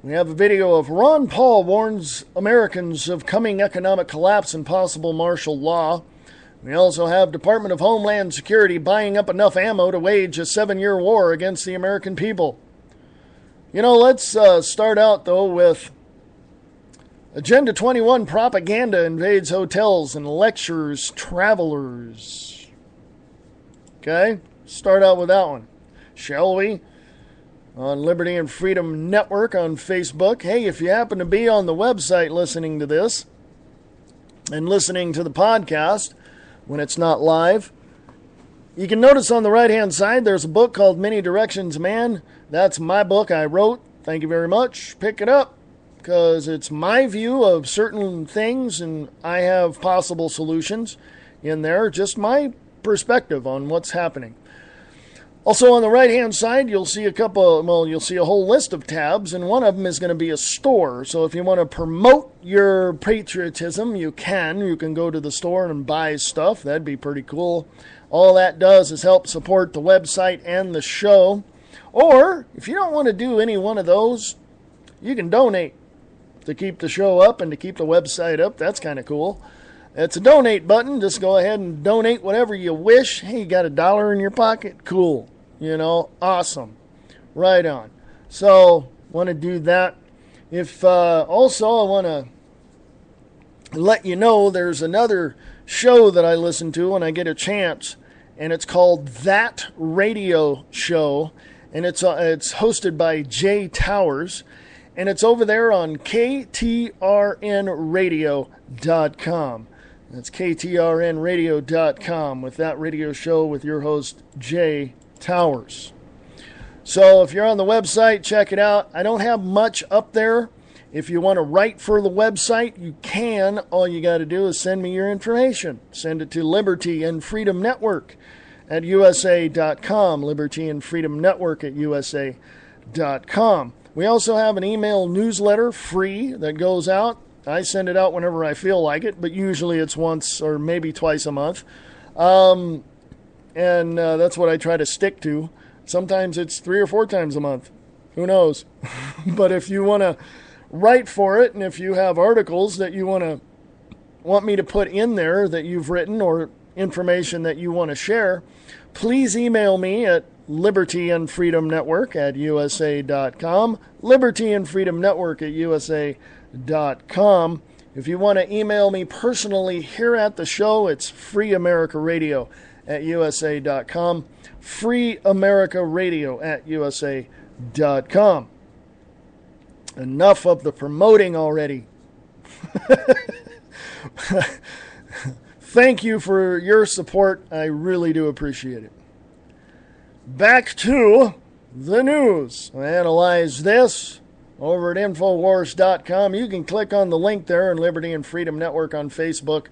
We have a video of Ron Paul warns Americans of coming economic collapse and possible martial law. We also have Department of Homeland Security buying up enough ammo to wage a 7-year war against the American people. You know, let's start out, though, with Agenda 21 propaganda invades hotels and lectures travelers. Okay? Start out with that one, shall we? On Liberty and Freedom Network on Facebook. Hey, if you happen to be on the website listening to this and listening to the podcast, when it's not live, you can notice on the right-hand side there's a book called Many Directions Man. That's my book I wrote. Thank you very much. Pick it up, because it's my view of certain things, and I have possible solutions in there. Just my perspective on what's happening. Also on the right-hand side, you'll see you'll see a whole list of tabs, and one of them is going to be a store. So if you want to promote your patriotism, you can. You can go to the store and buy stuff. That'd be pretty cool. All that does is help support the website and the show. Or, if you don't want to do any one of those, you can donate to keep the show up and to keep the website up. That's kind of cool. It's a donate button. Just go ahead and donate whatever you wish. Hey, you got $1 in your pocket? Cool. You know, awesome. Right on. So, want to do that. If also, I want to let you know there's another show that I listen to when I get a chance, and it's called That Radio Show, and it's hosted by Jay Towers, and it's over there on KTRNradio.com. That's KTRNradio.com with that radio show with your host, Jay Towers. So if you're on the website, check it out. I don't have much up there. If you want to write for the website, you can. All you got to do is send me your information. Send it to Liberty and Freedom Network at USA.com. Liberty and Freedom Network at USA.com. We also have an email newsletter, free, that goes out. I send it out whenever I feel like it, but usually it's once or maybe twice a month. And that's what I try to stick to. Sometimes it's 3 or 4 times a month. Who knows? But if you want to write for it, and if you have articles that you want me to put in there that you've written or information that you want to share, please email me at Liberty and Freedom Network at USA.com. Liberty and Freedom Network at USA.com. If you want to email me personally here at the show, it's Free America Radio at USA.com. Free America Radio at USA.com. Enough of the promoting already. Thank you for your support. I really do appreciate it. Back to the news. I analyze this over at Infowars.com. You can click on the link there in Liberty and Freedom Network on Facebook.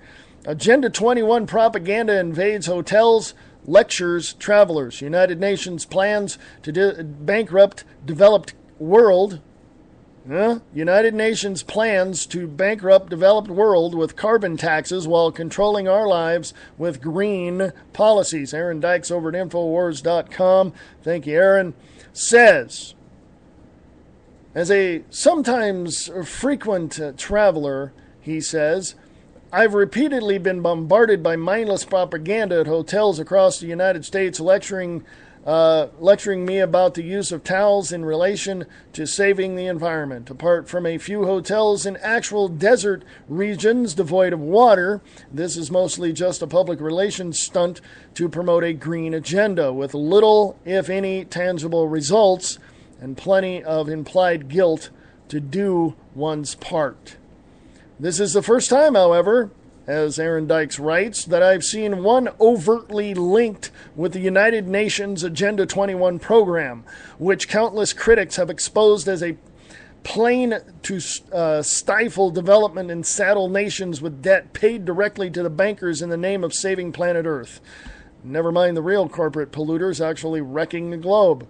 Agenda 21 propaganda invades hotels, lectures travelers. United Nations plans to bankrupt developed world. United Nations plans to bankrupt developed world with carbon taxes while controlling our lives with green policies. Aaron Dykes over at Infowars.com. Thank you, Aaron. Says, as a sometimes frequent traveler, he says, I've repeatedly been bombarded by mindless propaganda at hotels across the United States lecturing me about the use of towels in relation to saving the environment. Apart from a few hotels in actual desert regions devoid of water, this is mostly just a public relations stunt to promote a green agenda with little, if any, tangible results and plenty of implied guilt to do one's part. This is the first time, however, as Aaron Dykes writes, that I've seen one overtly linked with the United Nations Agenda 21 program, which countless critics have exposed as a plan to stifle development and saddle nations with debt paid directly to the bankers in the name of saving planet Earth. Never mind the real corporate polluters actually wrecking the globe.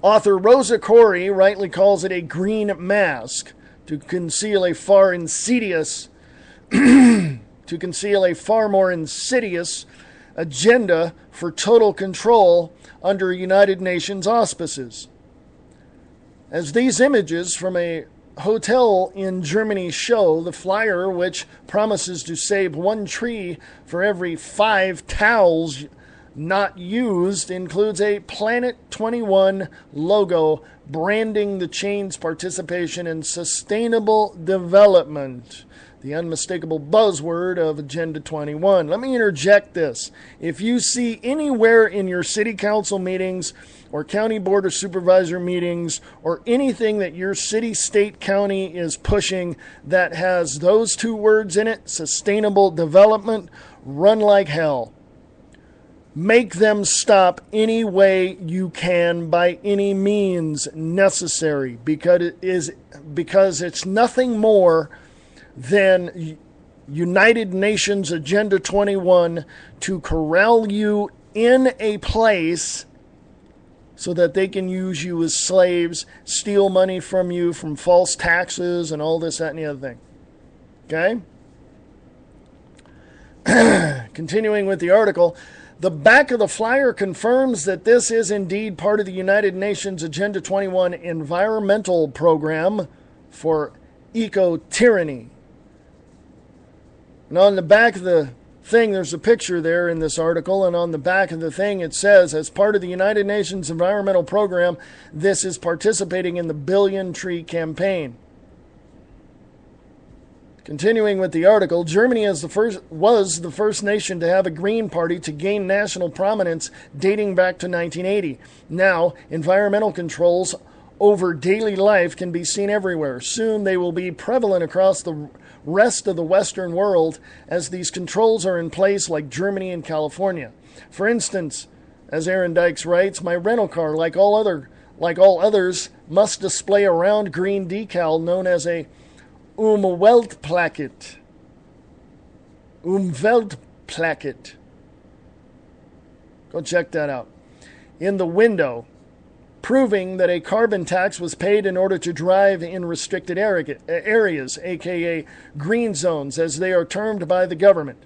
Author Rosa Corey rightly calls it a green mask to conceal a far more insidious agenda for total control under United Nations auspices. As these images from a hotel in Germany show, the flyer, which promises to save one tree for every 5 towels not used, includes a Planet 21 logo branding the chain's participation in sustainable development, the unmistakable buzzword of Agenda 21. Let me interject this. If you see anywhere in your city council meetings or county board of supervisor meetings or anything that your city, state, county is pushing that has those 2 words in it, sustainable development, run like hell. Make them stop any way you can by any means necessary, because it's nothing more than United Nations Agenda 21 to corral you in a place so that they can use you as slaves, steal money from you from false taxes and all this, that, and the other thing. Okay? Continuing with the article, the back of the flyer confirms that this is indeed part of the United Nations Agenda 21 environmental program for eco-tyranny. And on the back of the thing, there's a picture there in this article, and on the back of the thing it says, as part of the United Nations environmental program, this is participating in the Billion Tree Campaign. Continuing with the article, Germany was the first nation to have a Green Party to gain national prominence dating back to 1980. Now, environmental controls over daily life can be seen everywhere. Soon they will be prevalent across the rest of the Western world as these controls are in place like Germany and California. For instance, as Aaron Dykes writes, my rental car, like all others, must display a round green decal known as a Umweltplaket. Umweltplaket. Go check that out. In the window, proving that a carbon tax was paid in order to drive in restricted areas, aka green zones, as they are termed by the government.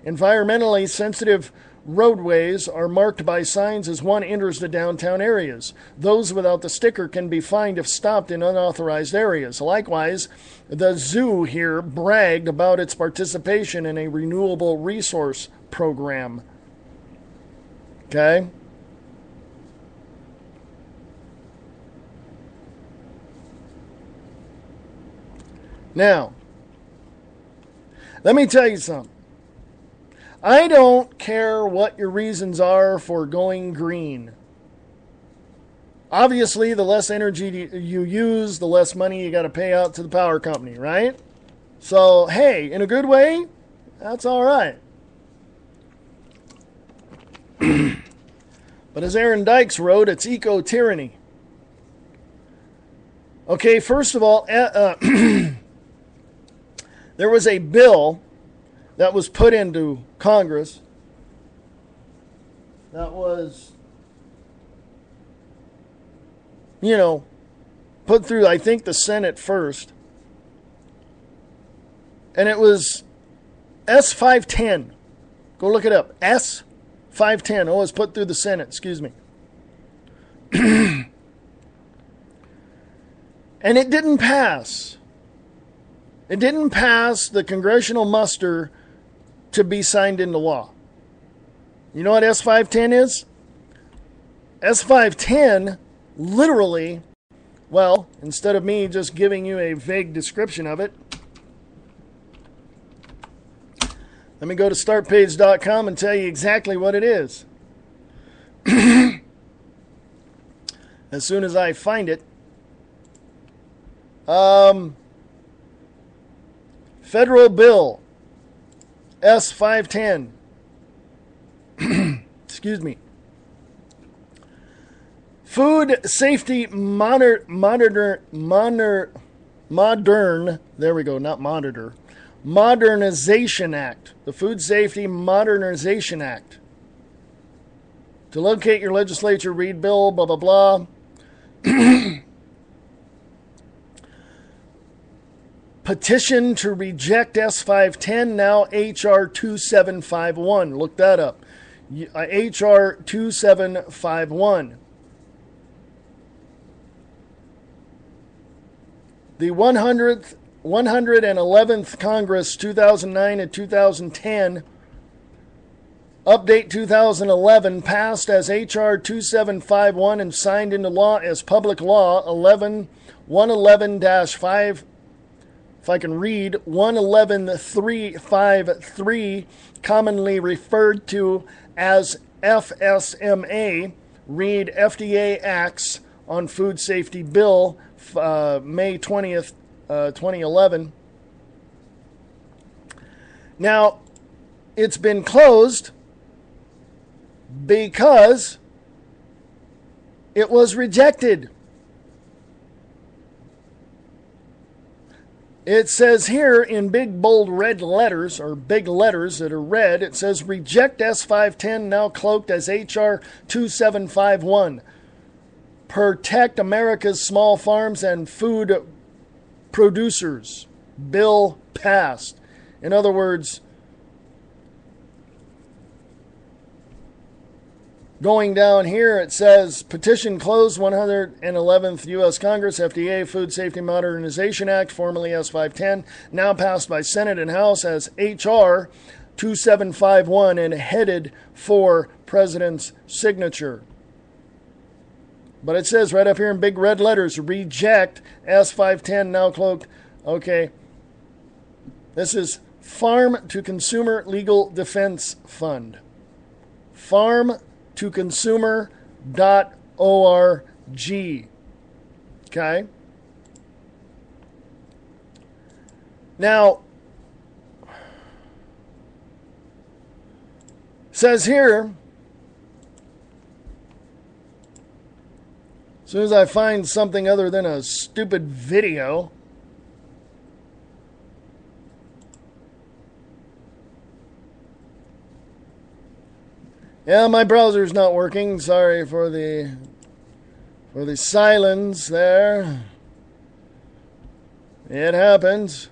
Environmentally sensitive roadways are marked by signs as one enters the downtown areas. Those without the sticker can be fined if stopped in unauthorized areas. Likewise, the zoo here bragged about its participation in a renewable resource program. Okay? Now, let me tell you something. I don't care what your reasons are for going green. Obviously, the less energy you use, the less money you got to pay out to the power company, right? So, hey, in a good way, that's all right. But as Aaron Dykes wrote, it's eco-tyranny. Okay, first of all, there was a bill that was put into Congress that was, put through, I think, the Senate first. And it was S510. Go look it up. S510. Oh, it was put through the Senate. Excuse me. And it didn't pass. It didn't pass the congressional muster to be signed into law. You know what S510 is? S510 literally, well, instead of me just giving you a vague description of it, let me go to startpage.com and tell you exactly what it is. As soon as I find it. Federal Bill S510. Excuse me. Food Safety Modernization Act. The Food Safety Modernization Act. To locate your legislature, read bill, blah, blah, blah. Petition to reject S510, now HR 2751. Look that up. HR 2751. The 111th Congress, 2009 and 2010, Update 2011, passed as HR 2751 and signed into law as Public Law 111-5. If I can read, 111353, commonly referred to as FSMA, read FDA Acts on Food Safety Bill, May 20th, 2011. Now, it's been closed because it was rejected. It says here in big bold red letters, or big letters that are red, it says reject S510, now cloaked as HR 2751. Protect America's small farms and food producers. Bill passed. In other words, going down here, it says, petition closed, 111th U.S. Congress, FDA, Food Safety Modernization Act, formerly S510, now passed by Senate and House as H.R. 2751 and headed for President's signature. But it says right up here in big red letters, reject S510, now cloaked. Okay. This is Farm to Consumer Legal Defense Fund. Farm to consumer.org. Okay? Now, says here, as soon as I find something other than a stupid video, yeah, my browser's not working. Sorry for the silence there. It happens.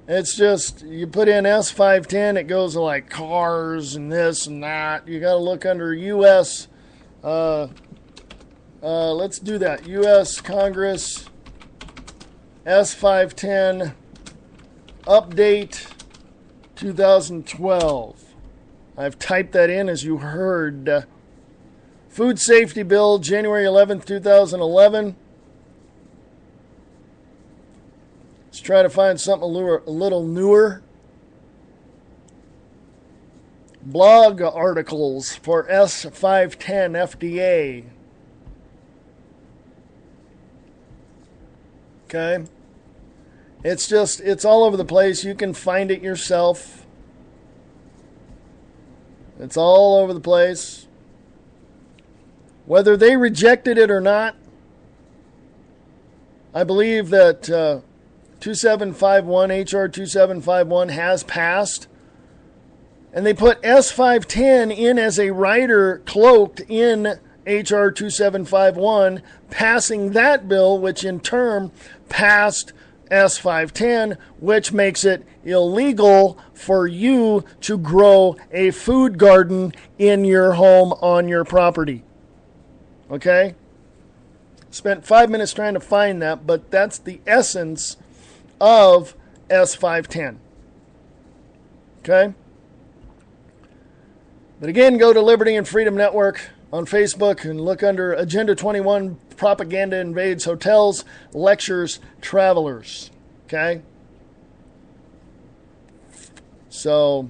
It's just, you put in S510, it goes to like cars and this and that. You got to look under U.S. Let's do that. U.S. Congress S510 update 2012. I've typed that in as you heard. Food Safety Bill, January 11th, 2011. Let's try to find something a little newer. Blog articles for S510 FDA. Okay. It's all over the place. You can find it yourself. It's all over the place. Whether they rejected it or not, I believe that 2751, HR 2751 has passed. And they put S510 in as a rider cloaked in HR 2751, passing that bill, which in turn passed S510, which makes it illegal for you to grow a food garden in your home on your property. Okay? Spent 5 minutes trying to find that, but that's the essence of S510. Okay? But again, go to Liberty and Freedom Network on Facebook and look under Agenda 21, Propaganda Invades Hotels, Lectures, Travelers. Okay? So,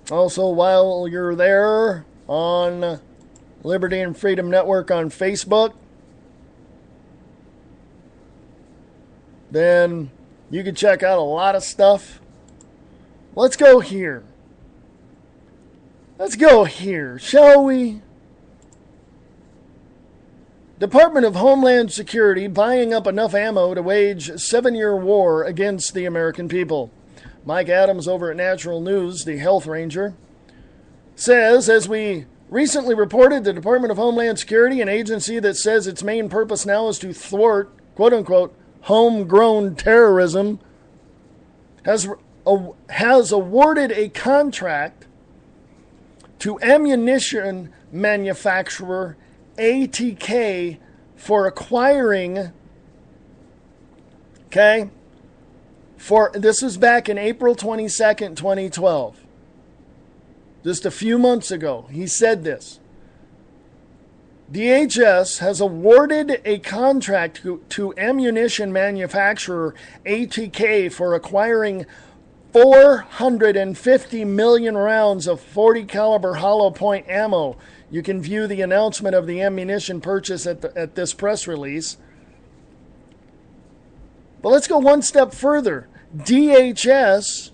also while you're there on Liberty and Freedom Network on Facebook, then you can check out a lot of stuff. Let's go here. Let's go here, shall we? Department of Homeland Security buying up enough ammo to wage a 7-year war against the American people. Mike Adams over at Natural News, the health ranger, says, as we recently reported, the Department of Homeland Security, an agency that says its main purpose now is to thwart, quote-unquote, homegrown terrorism, has awarded a contract to ammunition manufacturer ATK for acquiring, okay, this was back in April 22nd, 2012. Just a few months ago, he said this. DHS has awarded a contract to ammunition manufacturer ATK for acquiring 450 million rounds of 40 caliber hollow point ammo. You can view the announcement of the ammunition purchase at this press release. But let's go one step further. DHS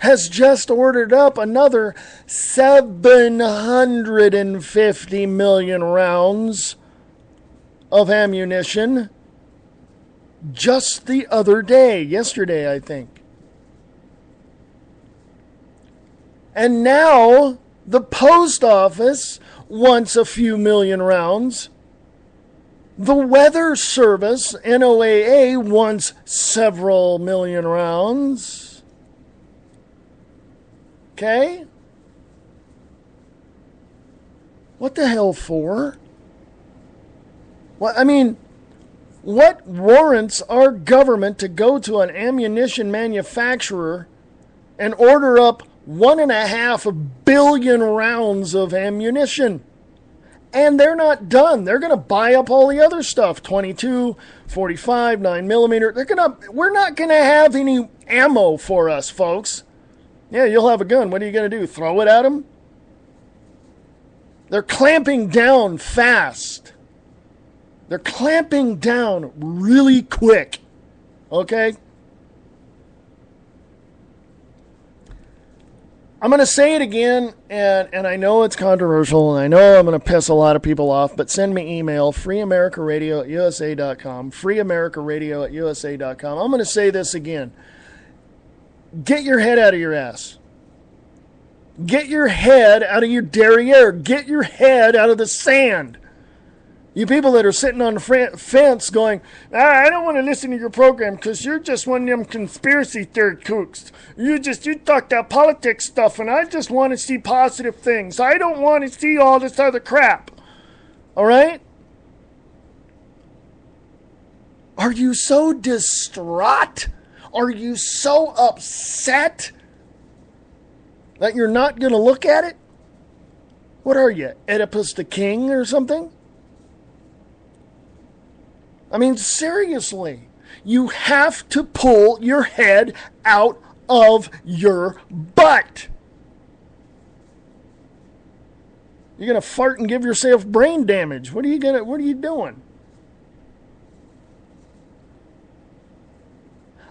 has just ordered up another 750 million rounds of ammunition just the other day, yesterday, I think. And now the post office wants a few million rounds. The Weather Service, NOAA, wants several million rounds. Okay? What the hell for? What warrants our government to go to an ammunition manufacturer and order up 1.5 billion rounds of ammunition? And they're not done. They're going to buy up all the other stuff. 22, 45, 9mm. We're not going to have any ammo for us, folks. Yeah, you'll have a gun. What are you going to do? Throw it at them? They're clamping down fast. They're clamping down really quick. Okay? I'm going to say it again, and I know it's controversial, and I know I'm going to piss a lot of people off, but send me email, freeamericaradio@usa.com, freeamericaradio@usa.com. I'm going to say this again. Get your head out of your ass. Get your head out of your derriere. Get your head out of the sand. You people that are sitting on the fence going, I don't want to listen to your program because you're just one of them conspiracy theory kooks. You talk that politics stuff, and I just want to see positive things. I don't want to see all this other crap. All right? Are you so distraught? Are you so upset that you're not going to look at it? What are you, Oedipus the King or something? I mean, seriously, you have to pull your head out of your butt. You're going to fart and give yourself brain damage. What are you doing?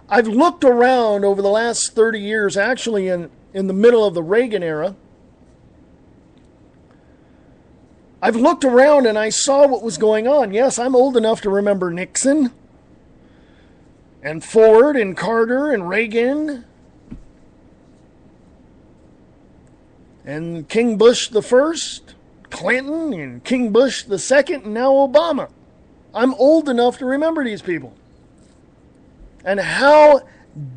I've looked around over the last 30 years, actually in the middle of the Reagan era. I've looked around and I saw what was going on. Yes, I'm old enough to remember Nixon and Ford and Carter and Reagan and King Bush the First, Clinton and King Bush the Second, and now Obama. I'm old enough to remember these people and how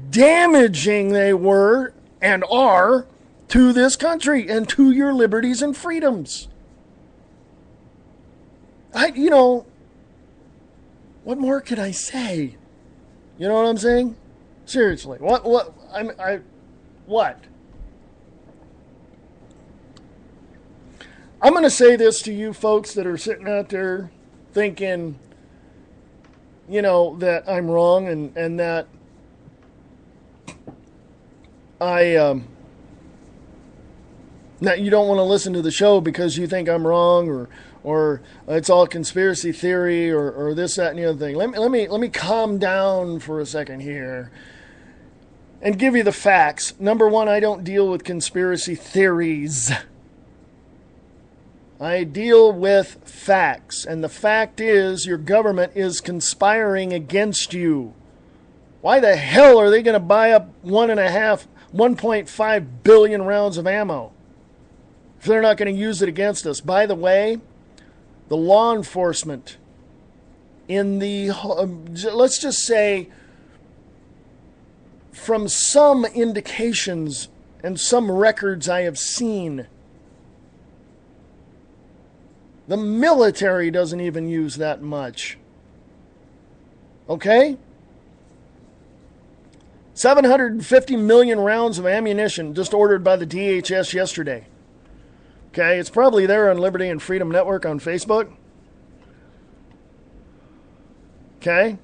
damaging they were and are to this country and to your liberties and freedoms. What more could I say? You know what I'm saying? Seriously, what? I'm going to say this to you folks that are sitting out there thinking, that I'm wrong and that that you don't want to listen to the show because you think I'm wrong or it's all conspiracy theory or this, that, and the other thing. Let me calm down for a second here and give you the facts. Number one, I don't deal with conspiracy theories. I deal with facts. And the fact is your government is conspiring against you. Why the hell are they going to buy up 1.5 billion rounds of ammo if they're not going to use it against us? By the way, the law enforcement in the, let's just say, from some indications and some records I have seen, the military doesn't even use that much. Okay? 750 million rounds of ammunition just ordered by the DHS yesterday. Okay, it's probably there on Liberty and Freedom Network on Facebook. Okay?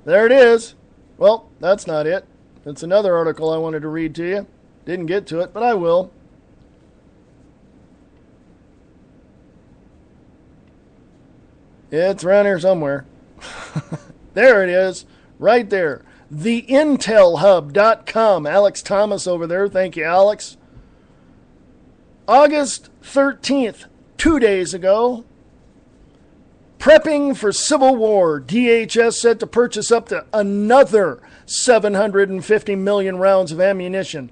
There it is. Well, that's not it. It's another article I wanted to read to you. Didn't get to it, but I will. It's around here somewhere. There it is. Right there. TheIntelHub.com. Alex Thomas over there. Thank you, Alex. August 13th, 2 days ago. Prepping for civil war. DHS set to purchase up to another 750 million rounds of ammunition.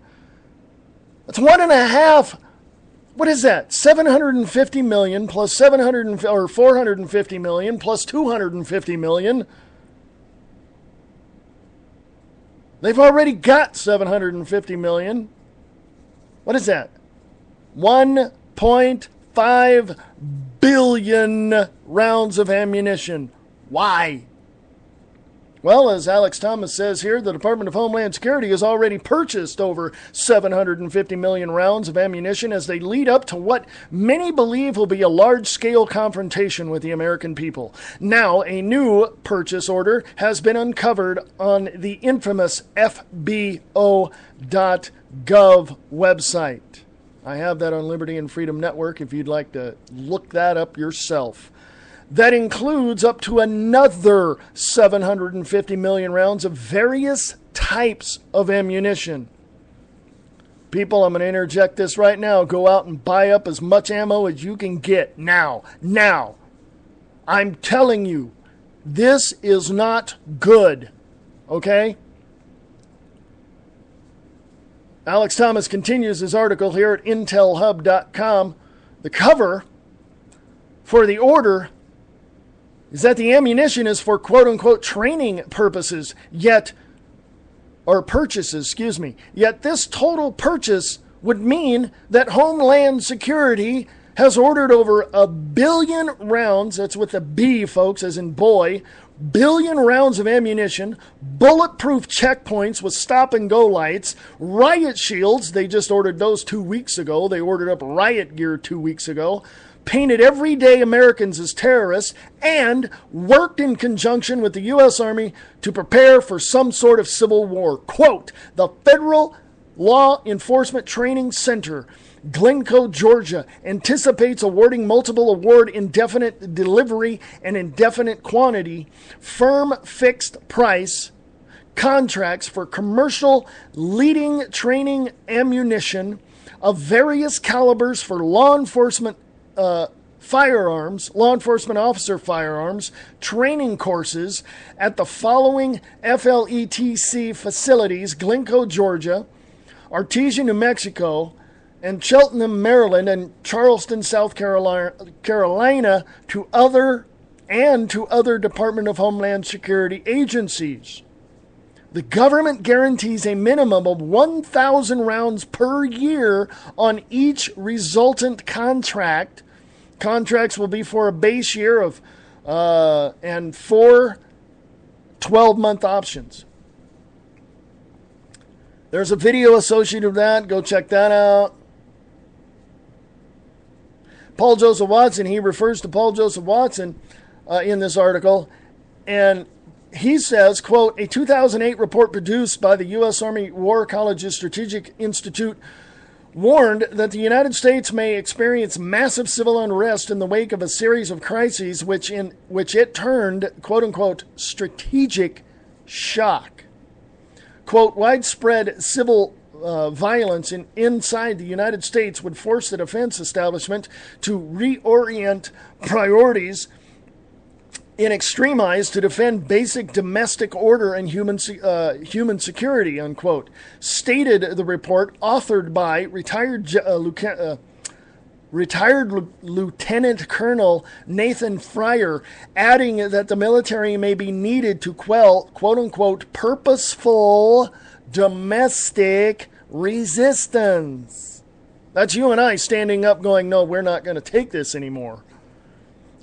That's 1.5. What is that? 750 million plus 450 million plus 250 million. They've already got 750 million. What is that? 1.5 billion rounds of ammunition. Why? Well, as Alex Thomas says here, the Department of Homeland Security has already purchased over 750 million rounds of ammunition as they lead up to what many believe will be a large-scale confrontation with the American people. Now, a new purchase order has been uncovered on the infamous FBO.gov website. I have that on Liberty and Freedom Network if you'd like to look that up yourself. That includes up to another 750 million rounds of various types of ammunition. People, I'm going to interject this right now. Go out and buy up as much ammo as you can get now. Now. I'm telling you, this is not good. Okay? Alex Thomas continues his article here at intelhub.com. The cover for the order is that the ammunition is for quote-unquote training purposes, yet this total purchase would mean that Homeland Security has ordered over 1 billion rounds, that's with a B, folks, as in boy, billion rounds of ammunition, bulletproof checkpoints with stop-and-go lights, riot shields, they just ordered those 2 weeks ago, they ordered up riot gear 2 weeks ago, painted everyday Americans as terrorists, and worked in conjunction with the U.S. Army to prepare for some sort of civil war. Quote, the Federal Law Enforcement Training Center, Glencoe, Georgia, anticipates awarding multiple award indefinite delivery and indefinite quantity, firm fixed price contracts for commercial leading training ammunition of various calibers for law enforcement firearms, law enforcement officer firearms, training courses at the following FLETC facilities: Glencoe, Georgia, Artesia, New Mexico, and Cheltenham, Maryland, and Charleston, South Carolina, to other Department of Homeland Security agencies. The government guarantees a minimum of 1,000 rounds per year on each resultant contract. Contracts will be for a base year of and 4 12-month options. There's a video associated with that. Go check that out. Paul Joseph Watson, he refers to Paul Joseph Watson in this article, and he says, quote, a 2008 report produced by the U.S. Army War College's Strategic Institute warned that the United States may experience massive civil unrest in the wake of a series of crises which it termed, quote-unquote, strategic shock. Quote, widespread civil violence inside the United States would force the defense establishment to reorient priorities in extremize to defend basic domestic order and human security, unquote, stated the report authored by retired Lieutenant Colonel Nathan Fryer, adding that the military may be needed to quell, quote-unquote, purposeful domestic resistance. That's you and I standing up going, no, we're not going to take this anymore.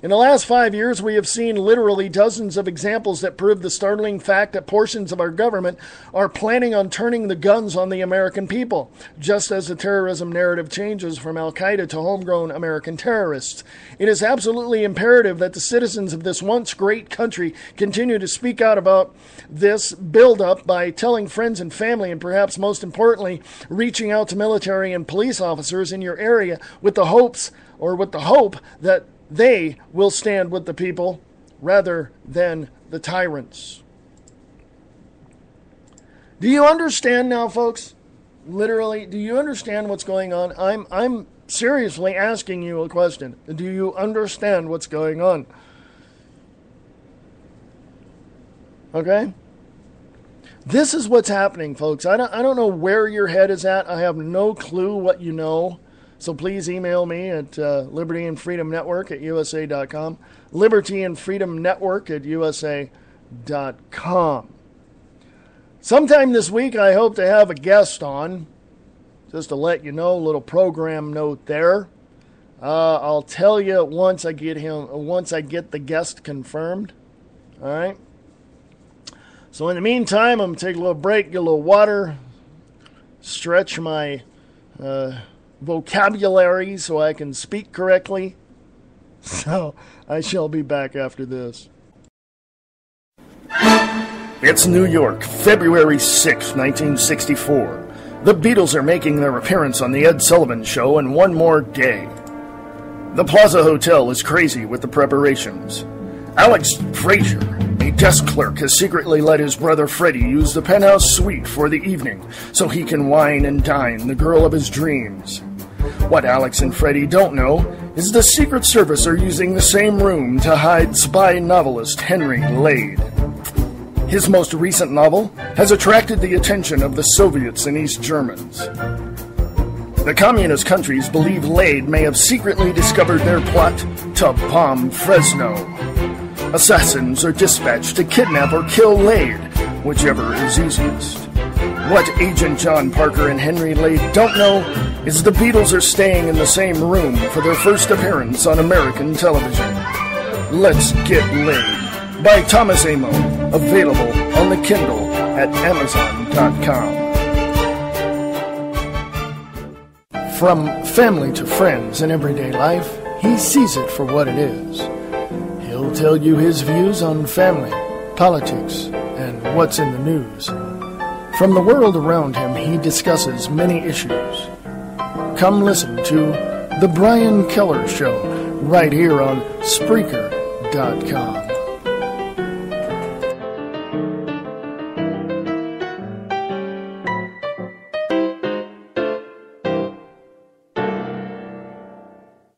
In the last 5 years, we have seen literally dozens of examples that prove the startling fact that portions of our government are planning on turning the guns on the American people, just as the terrorism narrative changes from Al-Qaeda to homegrown American terrorists. It is absolutely imperative that the citizens of this once great country continue to speak out about this buildup by telling friends and family, and perhaps most importantly, reaching out to military and police officers in your area with the hope that they will stand with the people rather than the tyrants. Do you understand now, folks? Literally, do you understand what's going on? I'm seriously asking you a question. Do you understand what's going on? Okay? This is what's happening, folks. I don't know where your head is at. I have no clue what you know. So please email me at Liberty and Freedom Network at USA.com. Liberty and Freedom Network at USA.com. Sometime this week, I hope to have a guest on. Just to let you know, a little program note there. I'll tell you once I get the guest confirmed. All right. So in the meantime, I'm going to take a little break, get a little water, stretch my vocabulary so I can speak correctly. So I shall be back after this. It's New York, February 6th, 1964. The Beatles are making their appearance on The Ed Sullivan Show in one more day. The Plaza Hotel is crazy with the preparations. Alex Frazier, a desk clerk, has secretly let his brother Freddie use the penthouse suite for the evening so he can wine and dine the girl of his dreams. What Alex and Freddie don't know is the Secret Service are using the same room to hide spy novelist Henry Lade. His most recent novel has attracted the attention of the Soviets and East Germans. The communist countries believe Lade may have secretly discovered their plot to bomb Fresno. Assassins are dispatched to kidnap or kill Lade, whichever is easiest. What Agent John Parker and Henry Lade don't know is the Beatles are staying in the same room for their first appearance on American television. Let's Get Laid by Thomas Amo, available on the Kindle at Amazon.com. From family to friends in everyday life, he sees it for what it is. He'll tell you his views on family, politics, and what's in the news. From the world around him, he discusses many issues. Come listen to The Brian Keller Show right here on Spreaker.com.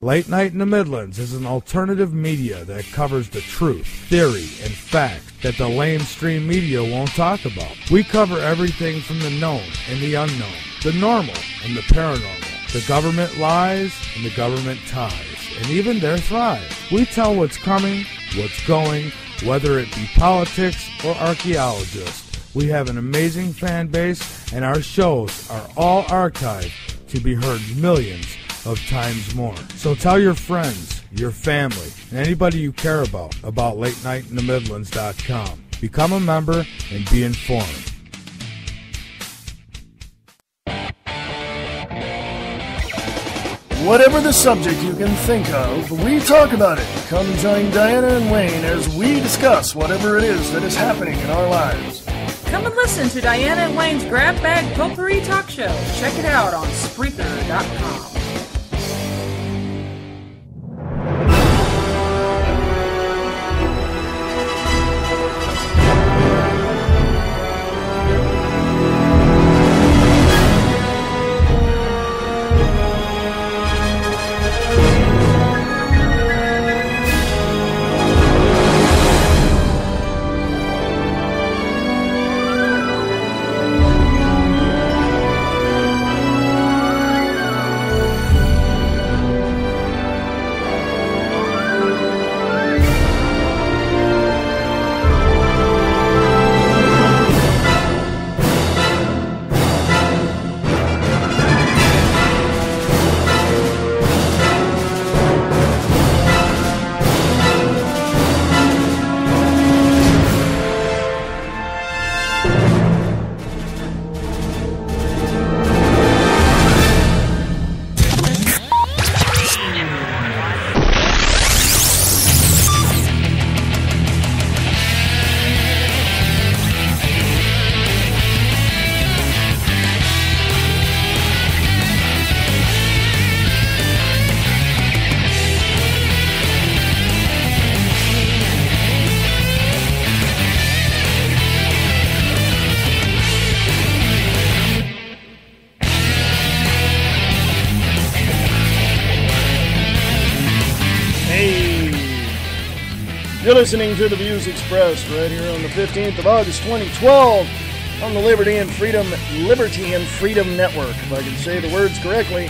Late Night in the Midlands is an alternative media that covers the truth, theory, and fact that the lamestream media won't talk about. We cover everything from the known and the unknown, the normal and the paranormal, the government lies and the government ties, and even their thrive. We tell what's coming, what's going, whether it be politics or archaeologists. We have an amazing fan base, and our shows are all archived to be heard millions of times more. So tell your friends, your family, and anybody you care about LateNightInTheMidlands.com. Become a member and be informed.
Whatever the subject you can think of, we talk about it. Come join Diana and Wayne as we discuss whatever it is that is happening in our lives.
Come and listen to Diana and Wayne's Grab Bag Potpourri Talk Show. Check it out on Spreaker.com.
You're listening to The Views Expressed right here on the 15th of August, 2012 on the Liberty and Freedom Network, if I can say the words correctly.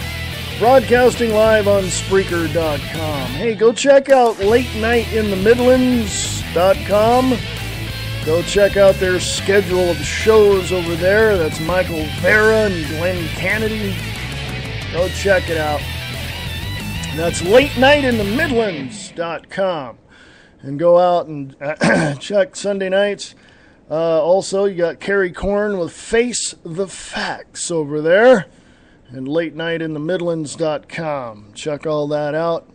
Broadcasting live on Spreaker.com. Hey, go check out LateNightInTheMidlands.com. Go check out their schedule of shows over there. That's Michael Vera and Glenn Kennedy. Go check it out. That's LateNightInTheMidlands.com. And go out and check Sunday nights. Also, you got Carrie Korn with Face the Facts over there. And LateNightInTheMidlands.com. Check all that out.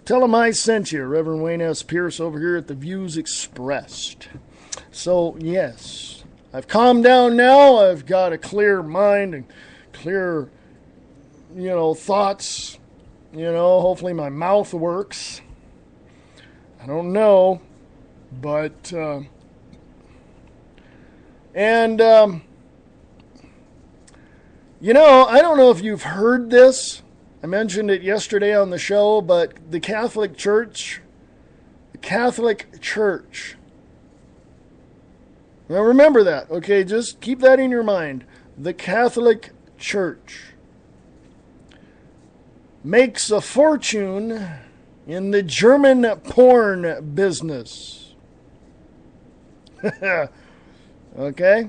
Tell them I sent you, Reverend Wayne S. Pierce over here at The Views Expressed. So, yes, I've calmed down now. I've got a clear mind and clear, thoughts. Hopefully my mouth works. I don't know. But, I don't know if you've heard this. I mentioned it yesterday on the show, but the Catholic Church, now remember that, okay? Just keep that in your mind. The Catholic Church makes a fortune in the German porn business. Okay?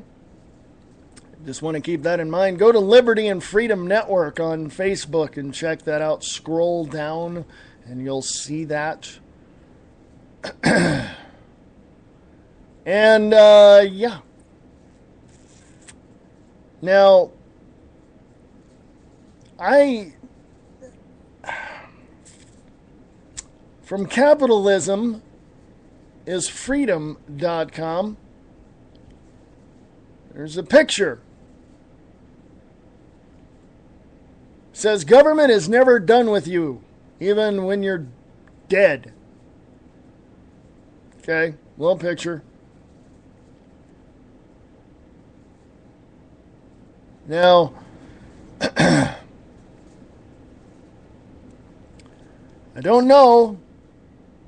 Just want to keep that in mind. Go to Liberty and Freedom Network on Facebook and check that out. Scroll down and you'll see that. And, yeah. Now, from capitalism is freedom.com. There's a picture. It says, government is never done with you, even when you're dead. Okay, little picture. Now, I don't know,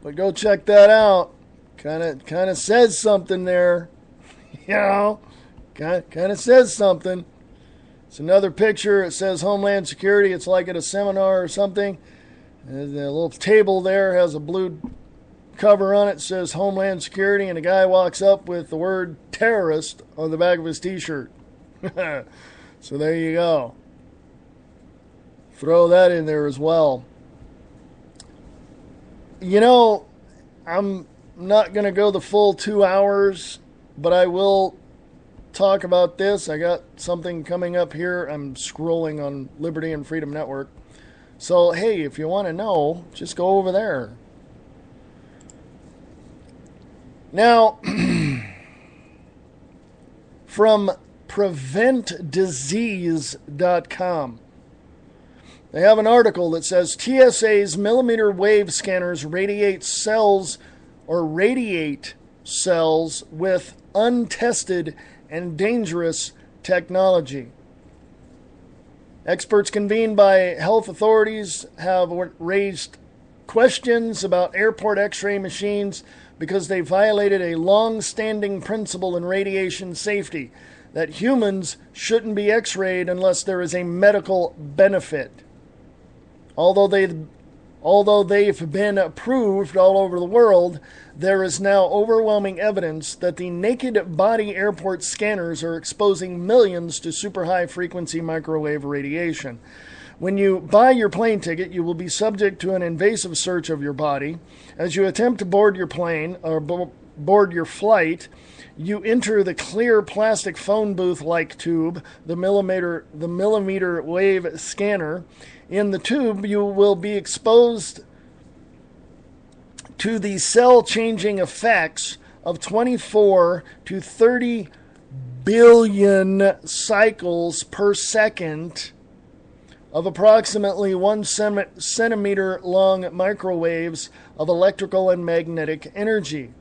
but go check that out. Kind of says something there. Kind of says something. It's another picture. It says Homeland Security. It's like at a seminar or something. And the little table there has a blue cover on it. It says Homeland Security, and a guy walks up with the word terrorist on the back of his t-shirt. So there you go. Throw that in there as well. I'm not going to go the full 2 hours, but I will talk about this. I got something coming up here. I'm scrolling on Liberty and Freedom Network. So, hey, if you want to know, just go over there. Now, from PreventDisease.com. They have an article that says TSA's millimeter wave scanners radiate cells with untested and dangerous technology. Experts convened by health authorities have raised questions about airport X-ray machines because they violated a long-standing principle in radiation safety that humans shouldn't be X-rayed unless there is a medical benefit. Although they've been approved all over the world, there is now overwhelming evidence that the naked body airport scanners are exposing millions to super high frequency microwave radiation. When you buy your plane ticket, you will be subject to an invasive search of your body. As you attempt to board your plane or board your flight, you enter the clear plastic phone booth-like tube, the millimeter wave scanner. In the tube, you will be exposed to the cell-changing effects of 24 to 30 billion cycles per second of approximately 1 centimeter long microwaves of electrical and magnetic energy.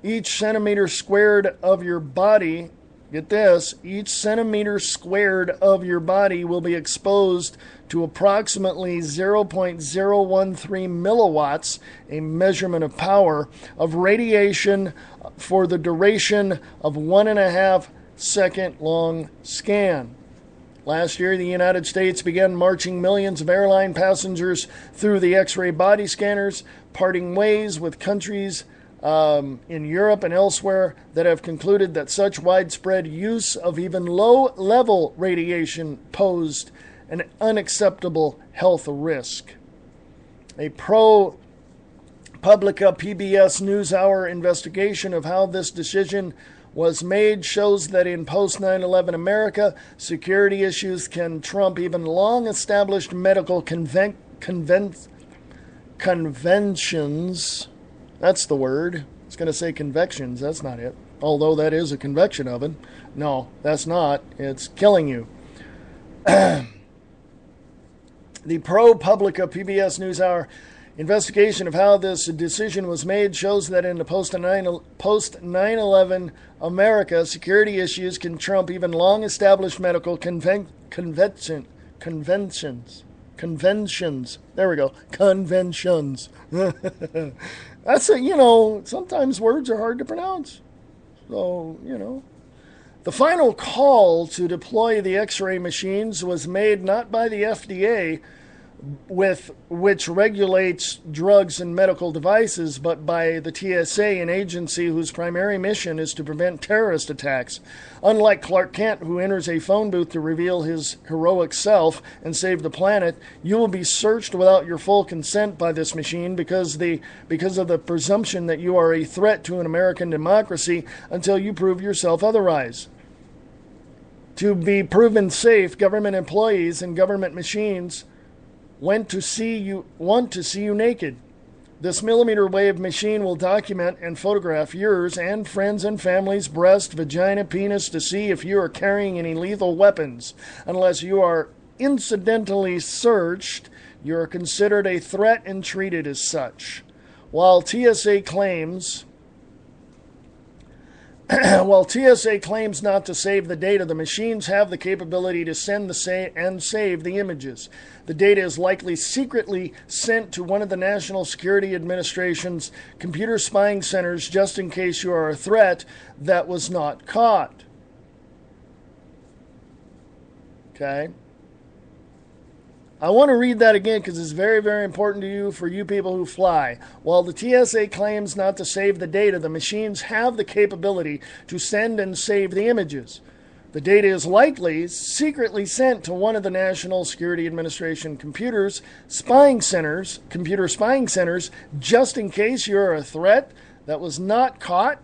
Each centimeter squared of your body, get this, each centimeter squared of your body will be exposed to approximately 0.013 milliwatts, a measurement of power, of radiation for the duration of 1.5 second long scan. Last year, the United States began marching millions of airline passengers through the X-ray body scanners, parting ways with countries in Europe and elsewhere that have concluded that such widespread use of even low-level radiation posed an unacceptable health risk. A ProPublica PBS NewsHour investigation of how this decision was made shows that in post 9/11 America, security issues can trump even long-established medical conventions. That's the word. I was going to say convections. That's not it. Although that is a convection oven. No, that's not. It's killing you. The ProPublica PBS NewsHour investigation of how this decision was made shows that in the post 9/11 America, security issues can trump even long-established medical conventions. There we go. Conventions. That's sometimes words are hard to pronounce. So, The final call to deploy the X-ray machines was made not by the FDA, which regulates drugs and medical devices, but by the TSA, an agency whose primary mission is to prevent terrorist attacks. Unlike Clark Kent, who enters a phone booth to reveal his heroic self and save the planet, you will be searched without your full consent by this machine because of the presumption that you are a threat to an American democracy until you prove yourself otherwise. To be proven safe, government employees and government machines want to see you naked. This millimeter wave machine will document and photograph yours and friends and family's breast, vagina, penis to see if you are carrying any lethal weapons. Unless you are incidentally searched, you are considered a threat and treated as such. While TSA claims not to save the data, the machines have the capability to send and save the images. The data is likely secretly sent to one of the National Security Administration's computer spying centers just in case you are a threat that was not caught. Okay? I want to read that again because it's very, very important to you, for you people who fly. While the TSA claims not to save the data, the machines have the capability to send and save the images. The data is likely secretly sent to one of the National Security Administration computer spying centers, just in case you're a threat that was not caught.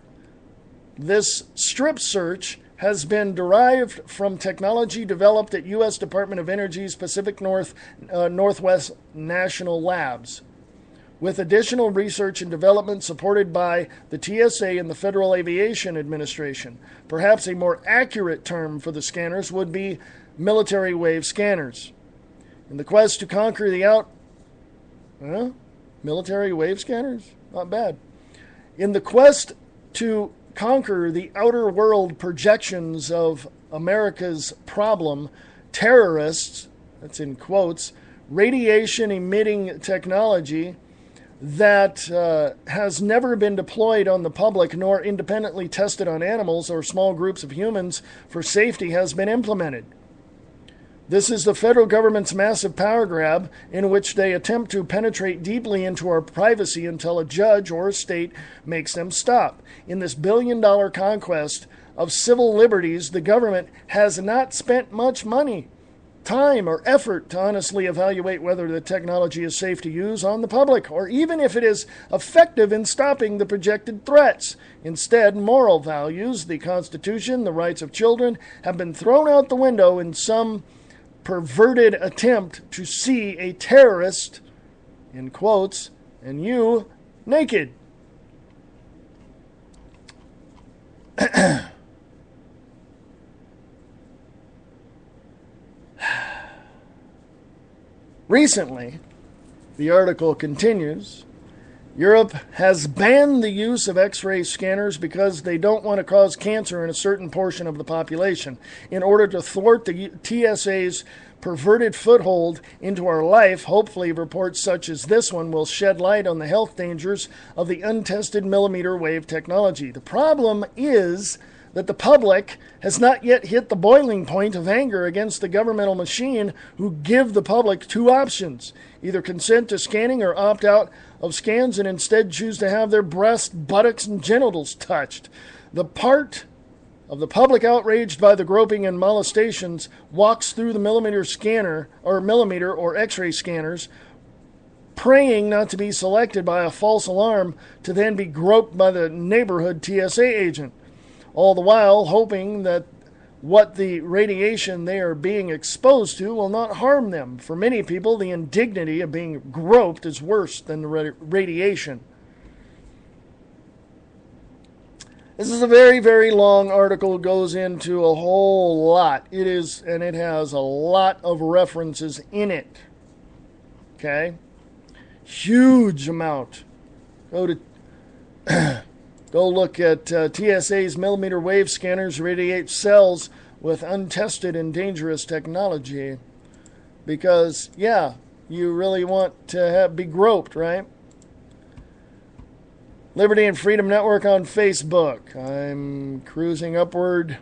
This strip search has been derived from technology developed at U.S. Department of Energy's Pacific Northwest National Labs, with additional research and development supported by the TSA and the Federal Aviation Administration. Perhaps a more accurate term for the scanners would be military wave scanners. In the quest to conquer military wave scanners? Not bad. In the quest to conquer the outer world projections of America's problem, terrorists, that's in quotes, radiation emitting technology that has never been deployed on the public nor independently tested on animals or small groups of humans for safety has been implemented. This is the federal government's massive power grab in which they attempt to penetrate deeply into our privacy until a judge or a state makes them stop. In this billion-dollar conquest of civil liberties, the government has not spent much money, time, or effort to honestly evaluate whether the technology is safe to use on the public, or even if it is effective in stopping the projected threats. Instead, moral values, the Constitution, the rights of children, have been thrown out the window in some perverted attempt to see a terrorist, in quotes, and you naked. Recently, the article continues, Europe has banned the use of X-ray scanners because they don't want to cause cancer in a certain portion of the population. In order to thwart the TSA's perverted foothold into our life, hopefully reports such as this one will shed light on the health dangers of the untested millimeter wave technology. The problem is that the public has not yet hit the boiling point of anger against the governmental machine, who give the public two options: either consent to scanning or opt out of scans and instead choose to have their breasts, buttocks, and genitals touched. The part of the public outraged by the groping and molestations walks through the millimeter or X-ray scanners, praying not to be selected by a false alarm to then be groped by the neighborhood TSA agent. all the while hoping that what the radiation they are being exposed to will not harm them. For many people, the indignity of being groped is worse than the radiation. This is a very, very long article. It goes into a whole lot. It has a lot of references in it. Okay? Huge amount. Go look at TSA's millimeter wave scanners radiate cells with untested and dangerous technology. Because, yeah, you really want to be groped, right? Liberty and Freedom Network on Facebook. I'm cruising upward.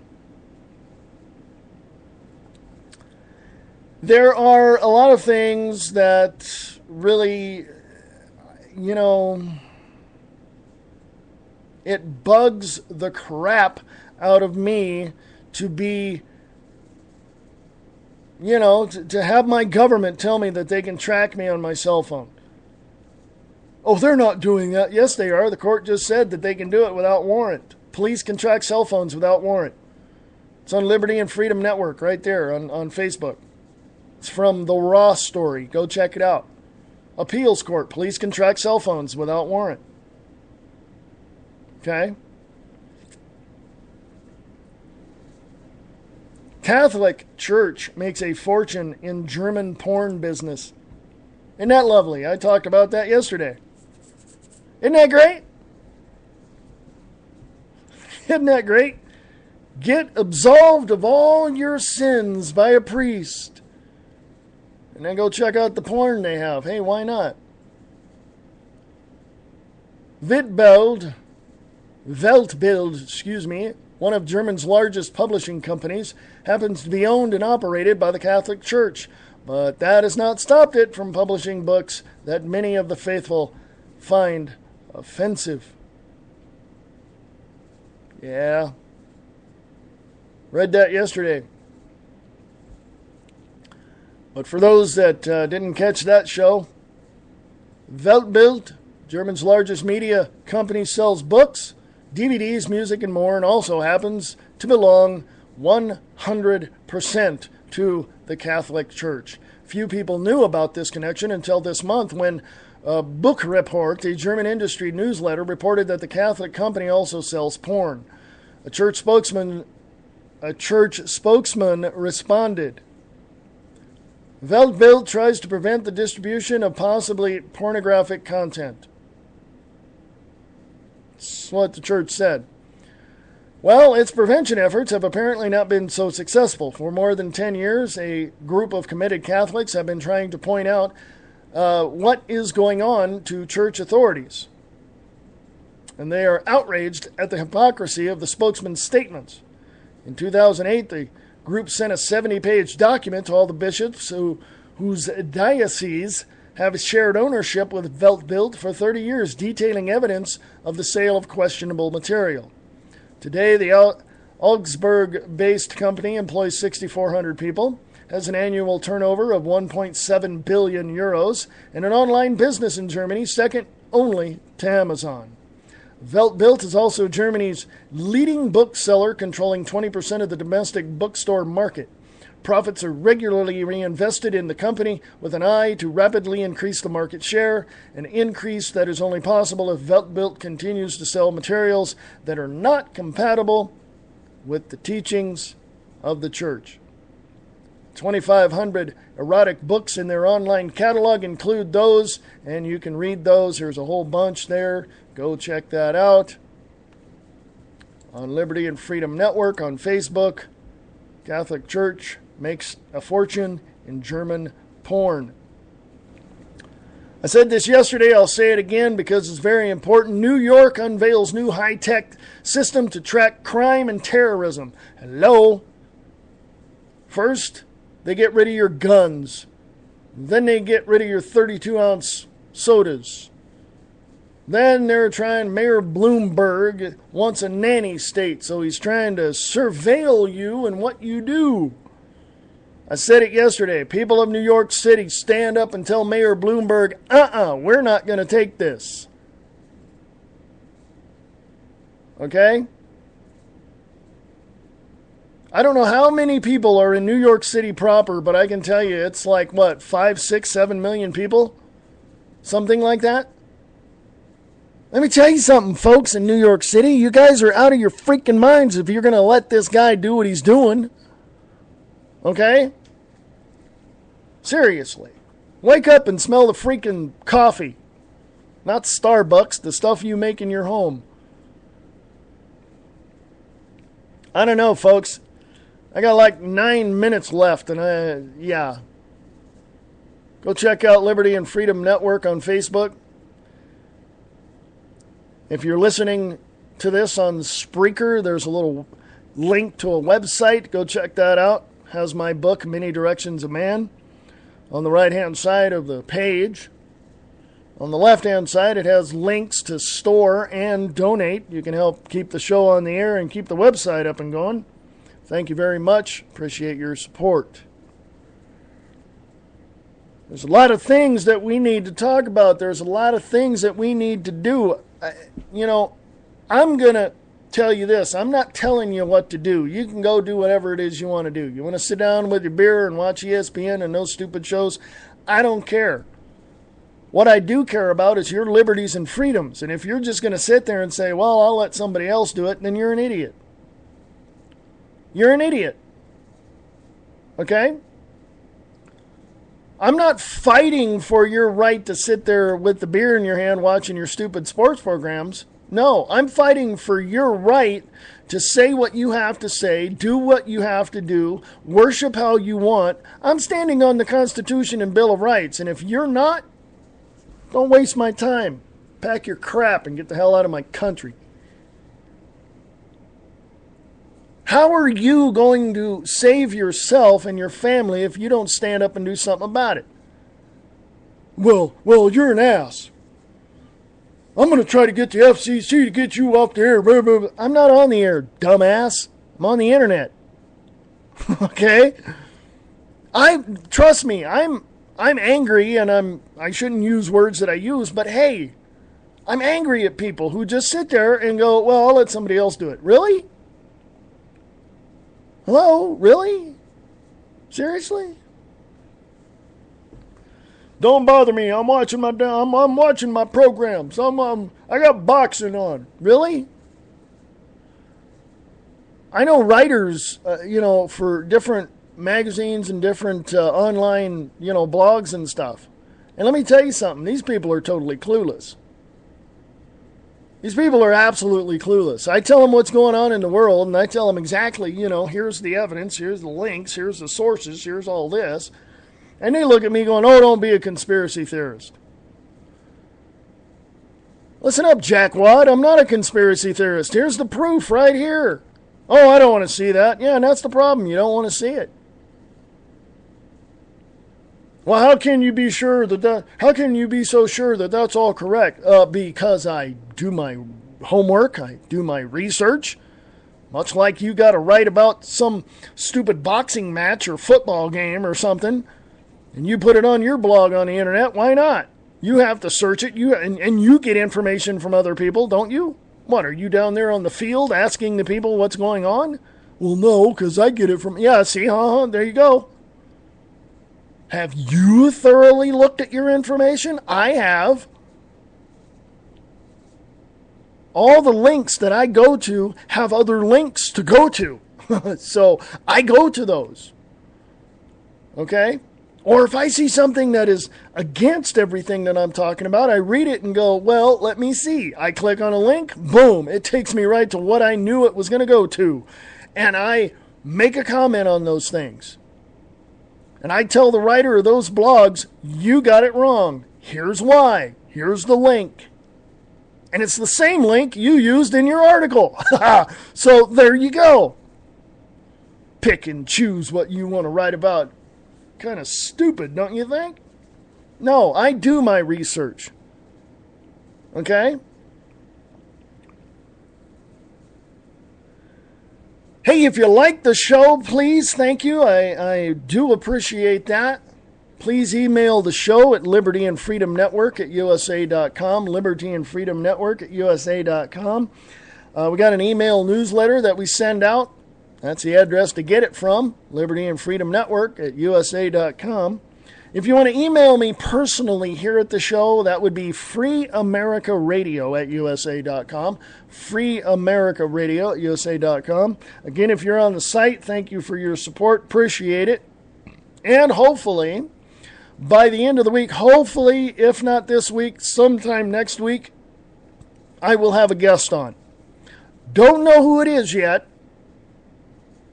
There are a lot of things that really, it bugs the crap out of me to be, to have my government tell me that they can track me on my cell phone. Oh, they're not doing that. Yes, they are. The court just said that they can do it without warrant. Police can track cell phones without warrant. It's on Liberty and Freedom Network right there on Facebook. It's from the Raw story. Go check it out. Appeals court. Police can track cell phones without warrant. Okay? Catholic Church makes a fortune in German porn business. Isn't that lovely? I talked about that yesterday. Isn't that great? Isn't that great? Get absolved of all your sins by a priest. And then go check out the porn they have. Hey, why not? Weltbild, one of Germany's largest publishing companies, happens to be owned and operated by the Catholic Church. But that has not stopped it from publishing books that many of the faithful find offensive. Yeah. Read that yesterday. But for those that didn't catch that show, Weltbild, Germany's largest media company, sells books, DVDs, music, and more, and also happens to belong 100% to the Catholic Church. Few people knew about this connection until this month when Book Report, a German industry newsletter, reported that the Catholic company also sells porn. A church spokesman responded. Weltbild tries to prevent the distribution of possibly pornographic content. That's what the church said. Well, its prevention efforts have apparently not been so successful. For more than 10 years, a group of committed Catholics have been trying to point out what is going on to church authorities. And they are outraged at the hypocrisy of the spokesman's statements. In 2008, the group sent a 70-page document to all the bishops whose dioceses have shared ownership with Weltbild for 30 years, detailing evidence of the sale of questionable material. Today, the Augsburg-based company employs 6,400 people, has an annual turnover of 1.7 billion euros, and an online business in Germany second only to Amazon. Weltbild is also Germany's leading bookseller, controlling 20% of the domestic bookstore market. Profits are regularly reinvested in the company with an eye to rapidly increase the market share, an increase that is only possible if Weltbild continues to sell materials that are not compatible with the teachings of the church. 2,500 erotic books in their online catalog include those, and you can read those. There's a whole bunch there. Go check that out on Liberty and Freedom Network on Facebook. Catholic Church makes a fortune in German porn. I said this yesterday, I'll say it again because it's very important. New York unveils new high-tech system to track crime and terrorism. Hello? First, they get rid of your guns. Then they get rid of your 32-ounce sodas. Then they're trying, Mayor Bloomberg wants a nanny state, so he's trying to surveil you and what you do. I said it yesterday. People of New York City, stand up and tell Mayor Bloomberg, we're not going to take this. Okay? I don't know how many people are in New York City proper, but I can tell you it's like, 5, 6, 7 million people? Something like that? Let me tell you something, folks, in New York City. You guys are out of your freaking minds if you're going to let this guy do what he's doing. Okay? Seriously. Wake up and smell the freaking coffee. Not Starbucks, the stuff you make in your home. I don't know, folks. I got like 9 minutes left, and yeah. Go check out Liberty and Freedom Network on Facebook. If you're listening to this on Spreaker, there's a little link to a website. Go check that out. Has my book, Many Directions of Man, on the right-hand side of the page. On the left-hand side, it has links to store and donate. You can help keep the show on the air and keep the website up and going. Thank you very much. Appreciate your support. There's a lot of things that we need to talk about. There's a lot of things that we need to do. I'm going to tell you this. I'm not telling you what to do. You can go do whatever it is you want to do. You want to sit down with your beer and watch ESPN and those stupid shows? I don't care. What I do care about is your liberties and freedoms. And if you're just going to sit there and say, well, I'll let somebody else do it, then you're an idiot. You're an idiot. Okay? I'm not fighting for your right to sit there with the beer in your hand watching your stupid sports programs. No, I'm fighting for your right to say what you have to say, do what you have to do, worship how you want. I'm standing on the Constitution and Bill of Rights, and if you're not, don't waste my time. Pack your crap and get the hell out of my country. How are you going to save yourself and your family if you don't stand up and do something about it? Well, you're an ass. I'm going to try to get the FCC to get you off the air. I'm not on the air, dumbass. I'm on the internet. Okay? Trust me, I'm angry, and I shouldn't use words that I use, but hey, I'm angry at people who just sit there and go, well, I'll let somebody else do it. Really? Hello? Really? Seriously? Don't bother me. I'm watching my programs. I got boxing on. Really? I know writers, for different magazines and different online, blogs and stuff. And let me tell you something. These people are totally clueless. These people are absolutely clueless. I tell them what's going on in the world, and I tell them exactly, here's the evidence, here's the links, here's the sources, here's all this. And they look at me going, oh, don't be a conspiracy theorist. Listen up, jackwad. I'm not a conspiracy theorist. Here's the proof right here. Oh, I don't want to see that. Yeah, and that's the problem. You don't want to see it. Well, how can you be sure how can you be so sure that that's all correct? Because I do my homework, I do my research. Much like you got to write about some stupid boxing match or football game or something, and you put it on your blog on the internet, why not? You have to search it, and you get information from other people, don't you? What, are you down there on the field asking the people what's going on? Well, no, because I get it from, see, there you go. Have you thoroughly looked at your information? I have. All the links that I go to have other links to go to. So I go to those. Okay? Or if I see something that is against everything that I'm talking about, I read it and go, well, let me see. I click on a link, boom, it takes me right to what I knew it was going to go to. And I make a comment on those things. And I tell the writer of those blogs, you got it wrong. Here's why. Here's the link. And it's the same link you used in your article. So there you go. Pick and choose what you want to write about. Kind of stupid, don't you think? No, I do my research. Okay? Hey, if you like the show, please, thank you. I do appreciate that. Please email the show at libertyandfreedomnetwork@usa.com, libertyandfreedomnetwork@usa.com. We got an email newsletter that we send out That's the address to get it from, Liberty and Freedom Network at USA.com. If you want to email me personally here at the show, that would be freeamericaradio at USA.com. Freeamericaradio at USA.com. Again, if you're on the site, thank you for your support. Appreciate it. And hopefully, by the end of the week, hopefully, if not this week, sometime next week, I will have a guest on. Don't know who it is yet.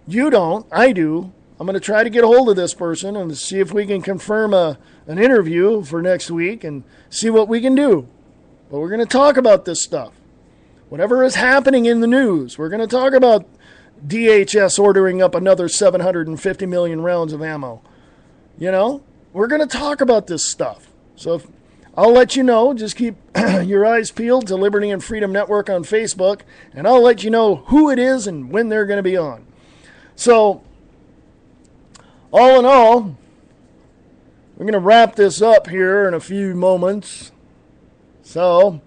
You don't. I do. I'm going to try to get a hold of this person and see if we can confirm an interview for next week and see what we can do. But we're going to talk about this stuff. Whatever is happening in the news, we're going to talk about DHS ordering up another 750 million rounds of ammo. You know, we're going to talk about this stuff. So I'll let you know. Just keep your eyes peeled to Liberty and Freedom Network on Facebook, and I'll let you know who it is and when they're going to be on. So, all in all, we're going to wrap this up here in a few moments. So,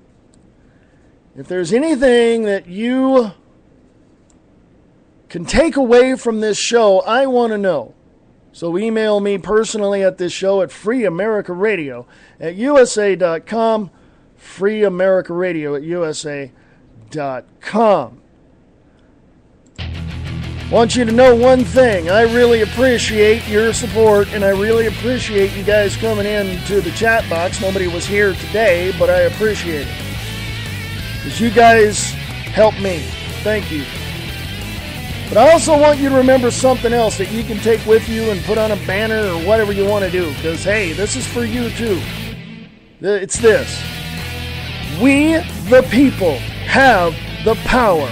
if there's anything that you can take away from this show, I want to know. So email me personally at this show at freeamericaradio at USA.com, freeamericaradio at USA.com. Want you to know one thing. I really appreciate your support, and I really appreciate you guys coming in to the chat box. Nobody was here today, but I appreciate it. Because you guys help me. Thank you. But I also want you to remember something else that you can take with you and put on a banner or whatever you want to do. Because, hey, this is for you, too. It's this. We, the people, have the power,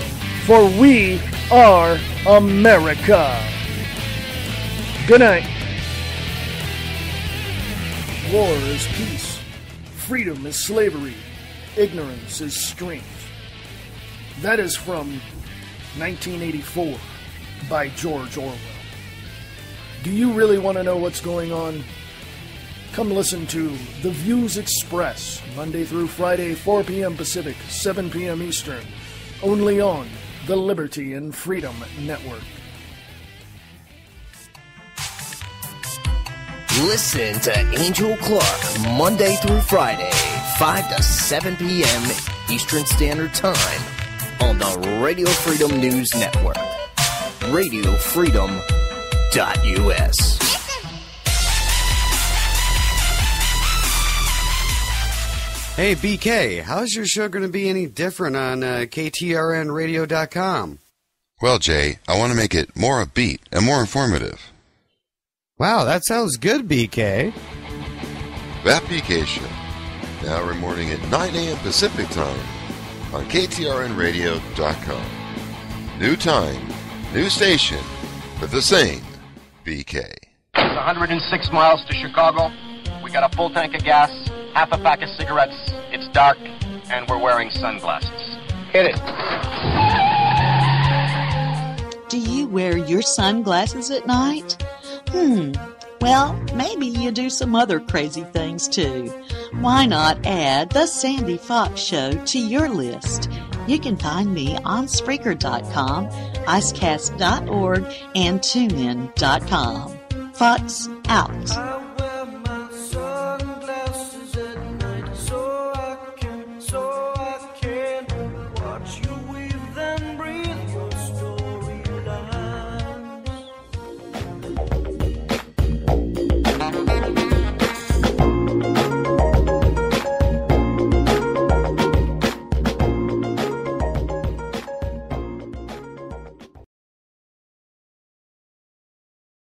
for we are America. Good night. War is peace. Freedom is slavery. Ignorance is strength. That is from 1984 by George Orwell. Do you really want to know what's going on? Come listen to The Views Express, Monday through Friday, 4 p.m. Pacific, 7 p.m. Eastern, only on the Liberty and Freedom Network.
Listen to Angel Clark Monday through Friday, 5 to 7 p.m. Eastern Standard Time on the Radio Freedom News Network. RadioFreedom.us.
Hey, BK, how's your show going to be any different on KTRNradio.com?
Well, Jay, I want to make it more upbeat and more informative.
Wow, that sounds good, BK.
That BK Show, now every morning at 9 a.m. Pacific Time on KTRNradio.com. New time, new station, with the same BK.
It's 106 miles to Chicago. We got a full tank of gas, half a pack of cigarettes. It's dark, and we're wearing sunglasses. Hit it.
Do you wear your sunglasses at night? Well, maybe you do some other crazy things too. Why not add The Sandy Fox Show to your list? You can find me on Spreaker.com, Icecast.org, and TuneIn.com. Fox out.